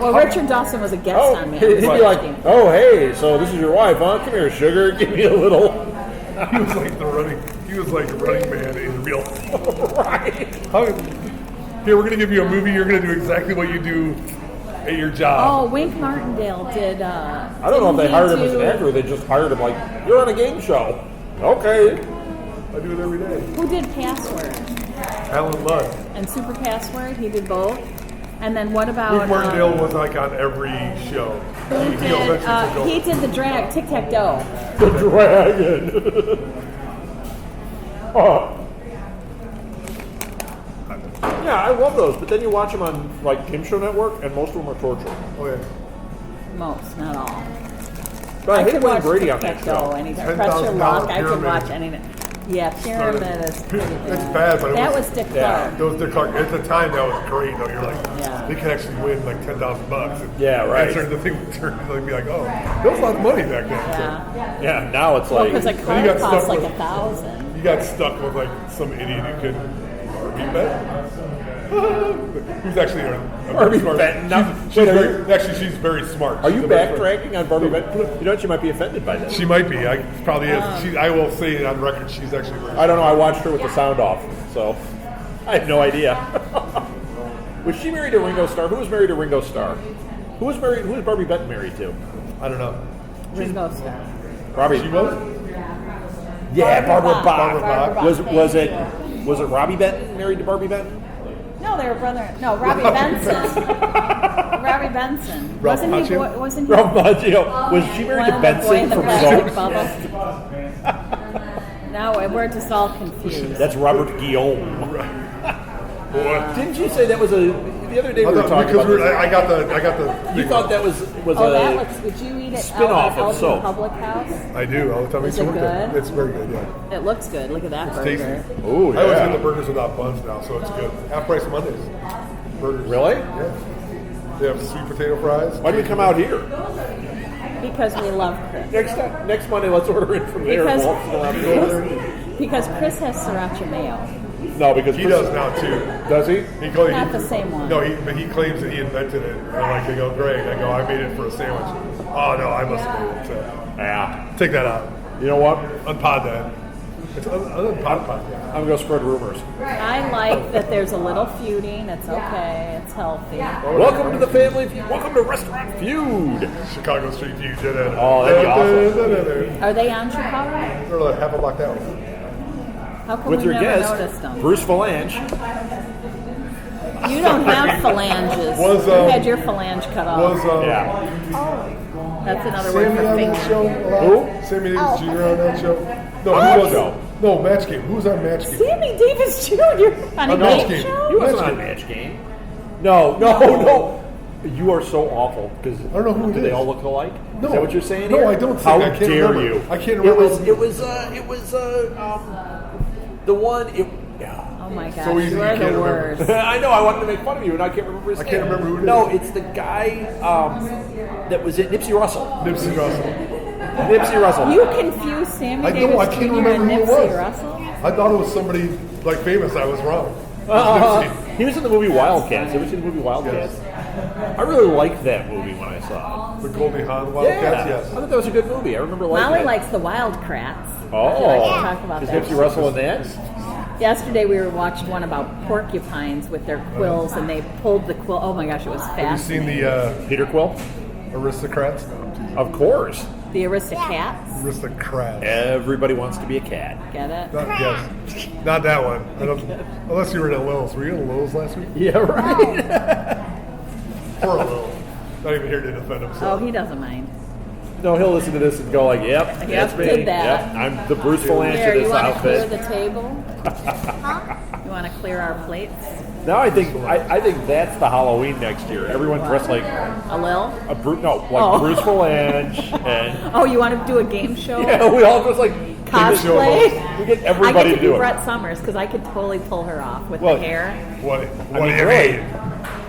Well, Richard Dawson was a guest on Match he'd be like, Game. oh, hey, so this is your wife, huh? Come here, sugar. Give me a little. He was like the running. He was like the running man in real. Right. Here, we're gonna give you a movie. You're gonna do exactly what you do at your job. Oh, Wink Martindale did. I don't know if they hired him as an actor. They just hired him like, you're on a game show. Okay. I do it every day. Who did Password? Alan Ludd. And Super Password? He did both. And then what about? Luke Martindale was like on every show. Who He did? eventually took over. He did the drag Tic Tac Toe. The dragon. Oh. Yeah, I love those, but then you watch them on like Game Show Network, and most of them are torture. Oh yeah. Most, not all. But I hate could Wayne watch Brady Tic on Tac that Toe show. anytime. Press Your $10,000 Luck. I could Pyramid. watch anything. Yeah, Pyramid is pretty bad. It's bad, but it That was- was Dick Yeah. Clark. That was Dick Clark. At the time, that was great. Though you're like, Yeah. they could actually win like $10,000. And Yeah, right. And the thing would turn like be like, oh, that was a lot of money back then. Yeah. Yeah, now it's Well, like because a you car got costs stuck like with- $1,000. You got stuck with like some idiot who could RB bet. Who's actually a Barbie smart. Benton. Now- She's wait, are very, actually, she's very smart. Are you She's a very smart- backtracking on Barbie Benton? You know what? You might be offended by this. She might be. I probably is. I will say it on record. She's actually very. I don't know. I watched her with the sound off, so I have no idea. Was she married to Ringo Starr? Who was married to Ringo Starr? Who was Barbie Benton married to? I don't know. Ringo Starr. Robbie. She was? Yeah, Barbara Bach. Barbara Bach. Was it Robbie Benton married to Barbie Benton? No, they were brother. No, Robbie Benson. Robbie Benson. Ralph Wasn't he? Macchio? Wasn't he? Ralph Macchio. Was she married to one of the boy in Benson the from plastic Soap? bubble? No, we're just all confused. That's Robert Guillaume. Didn't you say that was the other day we were talking because about this. I got the. You thought that was Oh, a that looks. Would you eat it spin-off out of at Soap. Public House? I do all the time. Is It's it good? It's very good. Yeah. It looks good. Look at that It's burger. tasty. Oh, I always yeah. get the burgers without buns now, so it's good. Half price Mondays. Burgers. Really? Yeah. They have sweet potato fries. Why do you come out here? Because we love Chris. Next Monday, let's order it from there. Because, and walk around here. because Chris has sriracha mayo. No, because He Chris- does now too. Does he? Not the same one. No, but he claims that he invented it. And I'm like, they go, Greg. I go, I made it for a sandwich. Oh no, I must have made it. So Yeah. take that out. You know what? Unpod that. It's unpod podcast. I'm going to spread rumors. I like that there's a little feuding. It's okay. It's healthy. Welcome to the family feud. Welcome to Restaurant Feud. Chicago Street Feud. Oh, that'd be awesome. Are they on Chicago? They're like half a block down. How come With we your never guest, noticed them? Bruce Valanche. You don't have phalanges. Was, you had your phalange cut off. Was Yeah. That's another word Sammy for on that finger. show? Who? Sammy Davis Jr. on that show? No, Oh, who was no. it? No, Match Game. Who was on Match Game? Sammy Davis Jr. on a Match game Game. show? He wasn't Match on Game. Match Game. No. You are so awful because I don't know who it do they is. all look alike? No. Is that what you're saying? No, here? I don't think- How I can't dare remember. you? I can't remember. It was the one. Yeah. Oh my gosh, So easy, you you are can't the remember. worst. I know. I wanted to make fun of you, and I can't remember his I name. can't remember who it is. No, it's the guy that was it. Nipsey Russell. Nipsey Russell. Nipsey Russell. You confused Sammy I Davis know, I Jr. can't remember and who it Nipsey was. Russell? I thought it was somebody like famous. I was wrong. It was Nipsey. He was in the movie Wildcats. Ever seen the movie Wildcats? I really liked that movie when I saw it. The Goldie Hawn Wildcats, I yes. thought that was a good movie. I remember liking Molly it. likes the Wildcrats. Oh, I feel like we talked about is that. Nipsey Russell in that? Yesterday we were watching one about porcupines with their quills, and they pulled the quill. Oh my gosh, it was Have you seen fascinating. the Peter Quill? Aristocrats? Of course. The Aristocats. Aristocrats. Everybody wants to be a cat. Get it? Yes. Not that one. I don't, unless you were at Lowe's. Were you at Lowe's last week? Yeah, right. Poor Lowe's. Not even here to defend Oh, himself. he doesn't mind. No, he'll listen to this and go like, "Yep, that's me. did that. Yep, I'm the Bruce Valanche Here, of you this want to clear outfit." the table? You want to clear our plates? Now I think that's the Halloween next year. Everyone dressed like A little? a Bruce, Oh. Bruce Valanche, and Oh, you want to do a game show? yeah, we all dress like Cosplay? We get I everybody get to to do be it. Brett Summers because I could totally pull her off with Well, the hair. What? I mean, really,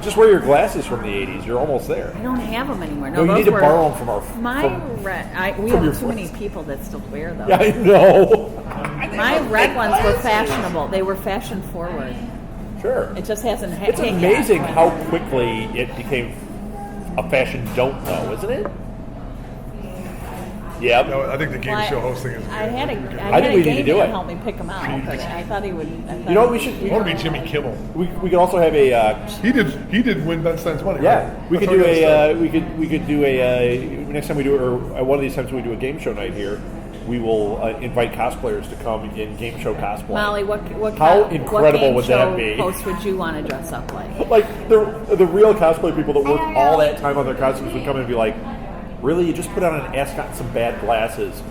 just wear your glasses from the '80s. You're almost there. I don't have them anymore. No, you those need to were- borrow them from our. My from- red. We from your have too many friends. people that still wear those. Yeah, I know. My red ones were fashionable. They were fashion forward. Sure. It just hasn't. It's hit amazing yet. how quickly it became a fashion don't know, isn't it? Yep. No, I think the game Well, show hosting is. I had a think a we need game to do man it. help me pick them out, but I thought he would. You know what we should? I want to be Jimmy Kimmel. We could also have a. He did win Ben Stein's money. Yeah, right? we could That's do how he got a. We could do a. Next time we do, or one of these times we do a game show night here, we will invite cosplayers to come in game show cosplay. Molly, what How kind, incredible what game would show that be? host would you want to dress up like? Like the real cosplay people that work all that time on their costumes would come in and be like, "Really, you just put on an ascot and some bad glasses."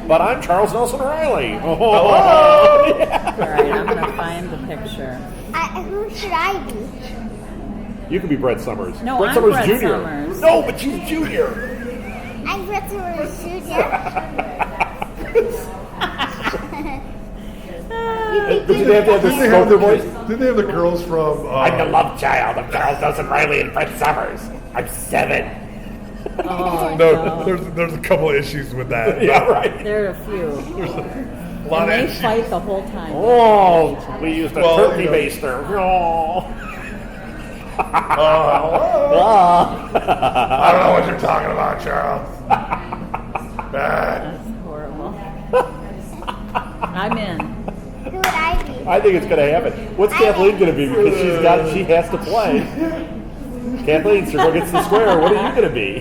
But I'm Charles Nelson Riley. Oh, hello. All right, I'm gonna find the picture. Who should I be? You could be Brett Summers. No, Brett I'm Summers Brett Jr. Summers. No, but she's Junior. I'm Brett Summers Jr. Did they have to have the smoker voice? Did they have the girls from? I'm the love child of Charles Nelson Riley and Brett Summers. I'm 7. Oh, No, there's a couple of issues with that. Yeah, right. there are a few. A lot And of they issues. fight the whole time. Oh, we used a Well, turkey you know. baster. Oh. I don't know what you're talking about, Charles. That's horrible. I'm in. Who would I be? I think it's going to happen. What's Kathleen going to be? Because she has to play. Kathleen, Circle gets the square. What are you going to be?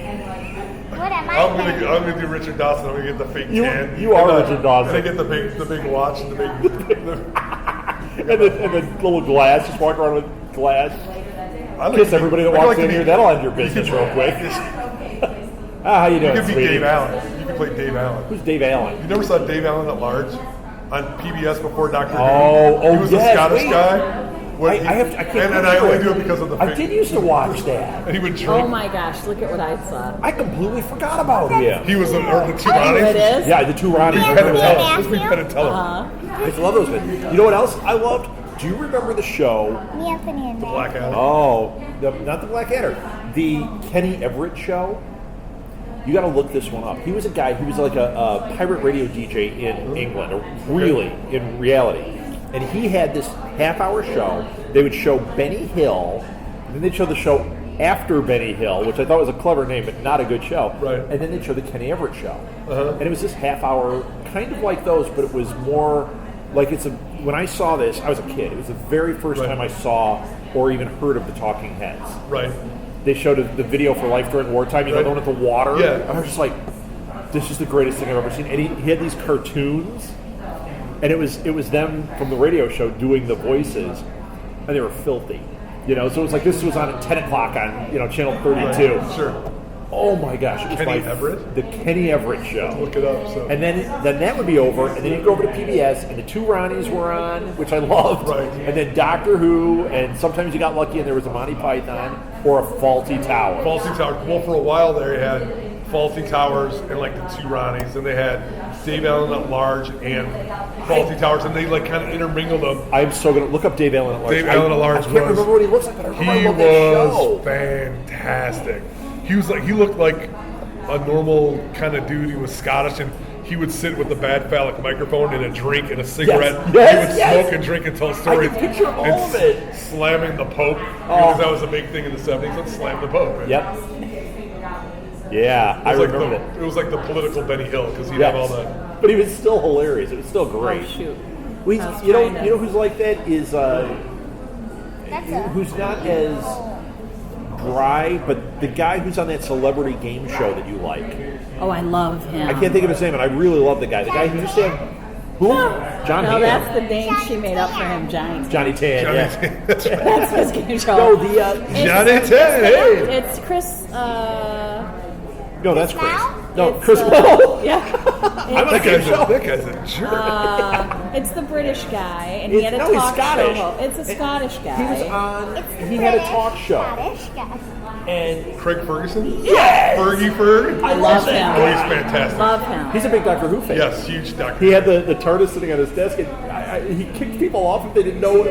What am I I'm gonna do Richard Dawson. I'm gonna get the fake tan. You are And Richard Dawson. And I get the big watch and the big. And the little glass, just walk around with glass. I like Kiss to be- everybody that I walks like to in be- here. That'll end your business real quick. How you doing, You could be sweetie? Dave Allen. You could play Dave Allen. Who's Dave Allen? You never saw Dave Allen at large on PBS before Doctor Who? Oh, he was yes, a Scottish wait. guy. When I can't and I remember only it. do it because of the. I did used to watch that. And he would drink. Oh my gosh, look at what I saw. I completely forgot about him. He was the two It Ronnies. is? Yeah, the two Ronnies. Yeah. Penatello. This would be Penatello. I just love those guys. You know what else I loved? Do you remember the show? Me, Anthony, and Black Adam. Oh, not the Black Adder. The Kenny Everett show. You got to look this one up. He was a guy who was like a pirate radio DJ in England, or really, in reality. And he had this half-hour show. They would show Benny Hill, and then they'd show the show after Benny Hill, which I thought was a clever name, but not a good show. Right. And then they'd show the Kenny Everett show. Uh-huh. And it was this half-hour, kind of like those, but it was more like when I saw this, I was a kid. It was the very first Right. time I saw or even heard of the Talking Heads. Right. They showed the video for Life During Wartime, you know, Right. the one with the water. Yeah. And I was just like, this is the greatest thing I've ever seen. And he had these cartoons, and it was them from the radio show doing the voices, and they were filthy. You know, so it was like this was on at 10 o'clock on, Channel 32. Right. Sure. Oh my gosh. It was Kenny Everett? The Kenny Everett show. Look it up. So. And then that would be over, and then you'd go over to PBS, and the two Ronnies were on, which I loved. Right. And then Doctor Who, and sometimes you got lucky and there was a Monty Python or a Faulty Tower. Faulty Towers. Well, for a while there, you had Faulty Towers and like the two Ronnies, and they had Dave Allen at large and Faulty Towers, and they like kind of intermingled them. I'm so going to look up Dave Allen at large. Dave Allen at large I can't was- remember what he looks like, but I remember I He loved that show. was fantastic. He looked like a normal kind of dude. He was Scottish, and he would sit with a bad phallic microphone and a drink and a cigarette. Yes, he would yes. smoke and drink and tell stories. can picture all and of it. Slamming the Pope, Oh. because that was a big thing in the 70s. Let's slam the Pope. And Yep. Yeah, I It was, remember like that. it was like the political Benny Hill, because he'd Yes. have all the. But he was still hilarious. It was still great. Oh shoot. We, I was you know trying to- who's like that is That's a. who's not as dry, but the guy who's on that celebrity game show that you like. Oh, I love him. I can't think of his name, and I really love the guy. The guy who used to have who? John No, Hamm. that's the name she made up for him, Johnny. Johnny Tan. Johnny yeah. Tan, that's right. That's his game show. No, the Johnny Tan, hey! It's Chris. no, that's Chris. Now? No, It's, Chris. Yeah. I'm on a That game guy's, show. that guy's a jerk. It's the British guy, and he had a No, he's talk Scottish. show. It's a Scottish guy. He was on. It's the He had a British talk show, Scottish guy. and Craig Ferguson? yes, Fergie Ferg? I Love that him. Oh, he's guy. fantastic. Love him. He's a big Doctor Who fan. Yes, huge doctor. He had the TARDIS sitting on his desk, and he kicked people off if they didn't know what.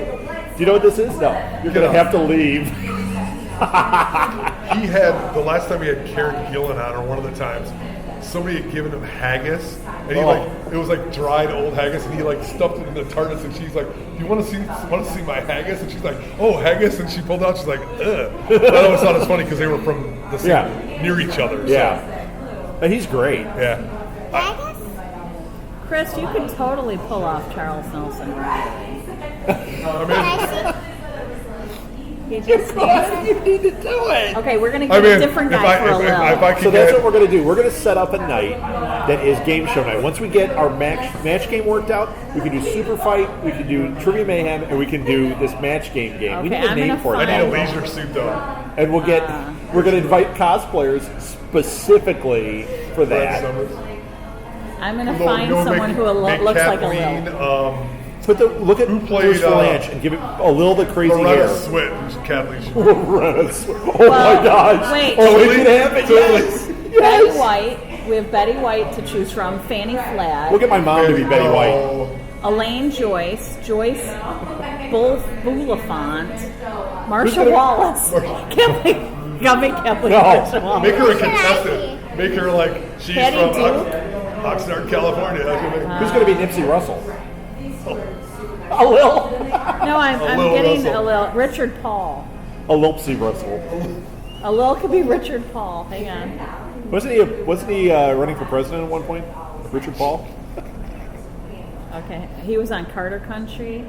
Do you know what this is? No, you're going to have to leave. He had, the last time he had Karen Gillan on, or one of the times, somebody had given him haggis, and he it was like dried old haggis, and he like stuffed it in the TARDIS, and she's like, "You want to see my haggis?" And she's like, "Oh, haggis," and she pulled out. She's like, "Ugh." I always thought it was funny because they were from the same, near each other. So, Yeah, and he's great. yeah. Haggis? Chris, you could totally pull off Charles Nelson. Can I see? You just need. You need to do it. Okay, we're gonna I get mean, a different if guy I, for a if, little. if I could So that's get, what we're going to do. We're going to set up a night that is game show night. Once we get our match game worked out, we can do Super Fight, we can do Trivia Mayhem, and we can do this match game we Okay, need a I'm name gonna for I it. need a find- leisure suit though. And we'll get. We're going to invite cosplayers specifically for Brad that. Summers. I'm gonna No, find no, someone make- who make looks like a Kathleen, Lil. Look at Who played, Bruce Valanche and give it a little the crazy Loretta hair. Swit and Kathleen. Loretta Swit. Oh Well, my gosh! wait. Oh, it Totally, could happen. totally. Yes. Betty Yes. White. We have Betty White to choose from. Fanny Flagg. We'll get my mom to be Betty White. Oh, Elaine Joyce. Joyce Bulifant. Who's Marsha gonna- Wallace. Can't believe No. Marsha Wallace. make her a contestant. Make her like she's Patty from Duke. Oxnard, California. That's what they- Who's going to be Nipsey Russell? A Lil. No, I'm Lil getting Russell. a little. Richard Paul. A Lilpsy Russell. A Lil could be Richard Paul. Hang on. Wasn't he running for president at one point? Richard Paul? Okay, he was on Carter Country.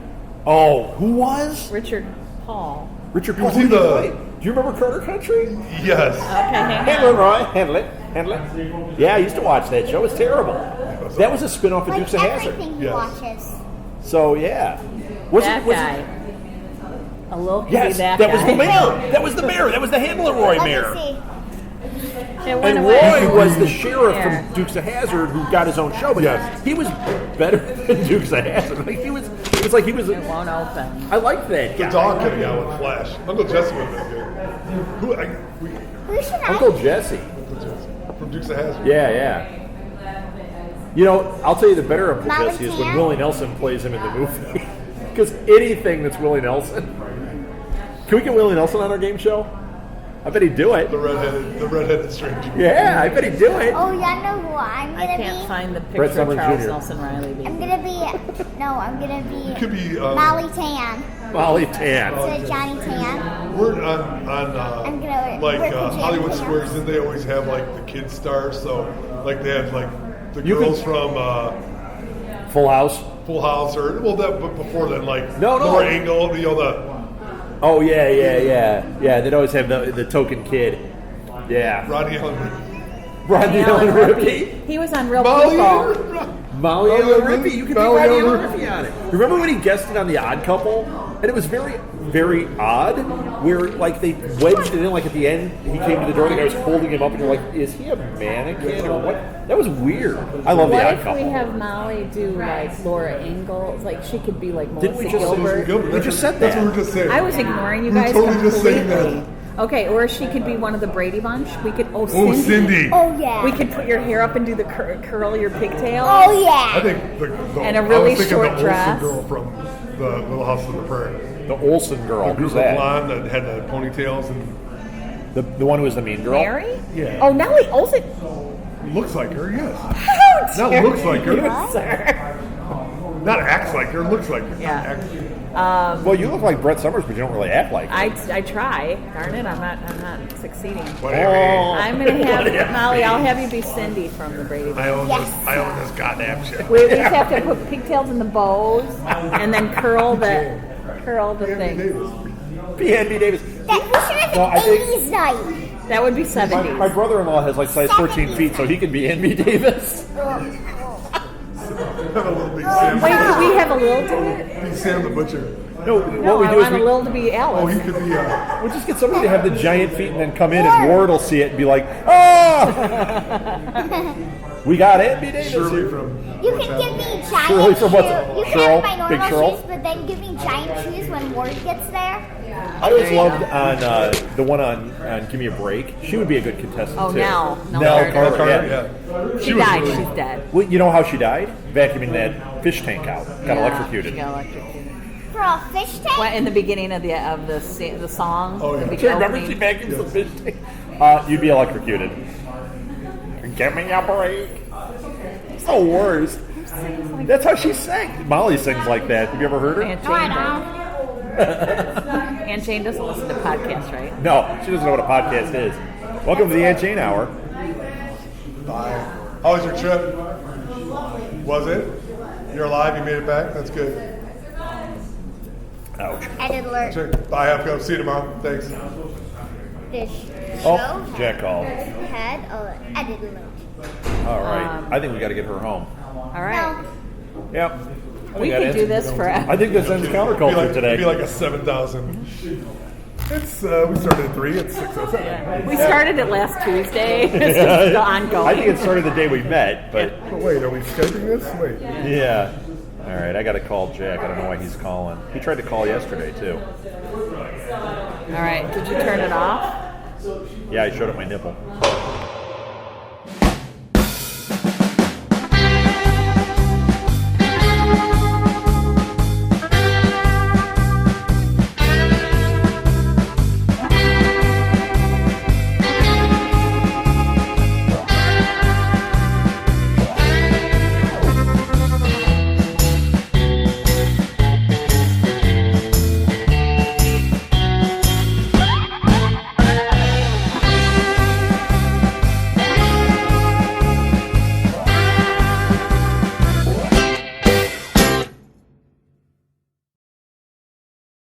Oh, who was? Richard Paul. Richard Was Paul. he Who did the- play? Do you remember Carter Country? Yes. Okay, hang Handle it, on. Roy. Handle it. Yeah, I used to watch that show. It was terrible. That was a spin-off of Like Dukes of Hazzard. everything he Yes. watches. So, yeah. Was That it, was guy. It, A little could yes, be that that guy. was the mayor. That was the mayor. That was the Handle it, Roy Let mayor. me see. It went And away. Roy was the sheriff Yeah. from Dukes of Hazzard who got his own show. But Yes. he was better than Dukes of Hazzard. Like, it was like he was. It won't open. I liked that The guy. dog could have got with Flash. Uncle Jesse would have been good. Who should I? Uncle Jesse. From Dukes of Hazzard. Yeah. You know, I'll tell you the better Uncle Mama Jesse is when Tan? Willie Nelson plays him in the movie. Because anything that's Willie Nelson. Can we get Willie Nelson on our game show? I bet he'd do it. The redheaded stranger. Yeah, I bet he'd do it. Oh, yeah, know who I'm I gonna can't be? find the Brett picture of Summers Charles Jr. Nelson Riley. I'm gonna be. No, I'm gonna be. Could be. Molly Tan. Molly Tan. So Johnny Tan. We're I'm gonna like work with Hollywood Jan Squares. Didn't they always have like the kid stars? So like they had like the You girls could- from Full House. Full House, or well, that but before then, like No. Laura Ingalls, you know the Oh, yeah. They'd always have the token kid. Yeah. Rodney Allen. Rodney Allen Rippey. He was on Real Molly People. Allen. Molly Allen Rippey. You could be Molly Rodney Allen Allen Rippey on it. Remember when he guested on The Odd Couple? And it was very, very odd, where like they wedged it in, like at the end, he came to the door, the guy was holding him up, and you're like, is he a mannequin or what? That was weird. I love The What Odd if we Couple. have Molly do like Laura Ingalls? Like she could be like Didn't Melissa we just say Gilbert. We just said That's that. what we're just saying. I was ignoring you We're guys totally just saying completely. that. Okay, or she could be one of the Brady Bunch. We could. Oh, Oh, Cindy. Cindy. Oh yeah. We could put your hair up and do the curl your pigtail. Oh I yeah. think the And a I really was thinking short the dress. Olsen girl from the Little House on the Prairie. The Olsen girl. The Who's group of that? blonde that had the ponytails and The one who was the mean girl? Mary? Yeah. Oh, Nellie Olsen. looks like her. Yes. How Not dare looks like her. you, sir. Not acts like her. Looks like her. Yeah. Well, you look like Brett Summers, but you don't really act like him. I try. Darn it, I'm not succeeding. Whatever. I'm gonna have Molly. I'll have you be Cindy from the Brady Bunch. I own Yes. this. I own this goddamn shit. We just have to put pigtails in the bows and then curl the thing. Be Andy Davis. That we should have No, I an think- 80s night. That would be My 70s. brother-in-law has like size 14 feet, so he can be Andy Davis. Have a little big Sam. Wait, do we have a Lil do it? Big Sam the Butcher. No, No, what we I do is want a we, Lil to be Oh, Alice. he could be. we'll just get somebody to have the giant feet and then come in and Ward will see it and be like, oh! We got Andy Davis Shirley here. from. You can give me giant Shirley shoes. from what's- You can Cheryl? have my Big normal Cheryl? shoes, but then give me giant shoes when Ward gets there. I always loved on the one on Give Me a Break. She would be a good contestant Oh, too. Nell. Nell Nell Carter. Carter. Yeah. She was died. really- She's dead. Well, you know how she died? Vacuuming that fish tank out. Got Yeah, electrocuted. She got electrocuted. For a fish tank? Well, in the beginning of the song. Oh, yeah. the Do you remember opening- she vacuums the fish tank? You'd be electrocuted. Give me a break. It's the worst. That's how she sang. Molly sings like that. Have you ever heard her? Aunt No, I Jane. don't. Aunt Jane doesn't listen to podcasts, right? No, she doesn't know what a podcast is. Welcome to the Aunt Jane Hour. Bye. How was your trip? Was it? You're alive. You made it back. That's good. Ouch. Edit alert. Sure. Bye. Have to go. See you tomorrow. Thanks. This Oh, show Jack called. had an edit alert. All right. I think we got to get her home. All right. Yep. We could do this forever. I think this ends counterculture today. It'd be like a 7,000. It's we started at 3. It's 6:07. We started it last Tuesday. It's Yeah. still ongoing. I think it started the day we met, but Oh, wait, are we skyping this? Wait. yeah. All right, I got to call Jack. I don't know why he's calling. He tried to call yesterday too. All right. Did you turn it off? Yeah, I showed him my nipple.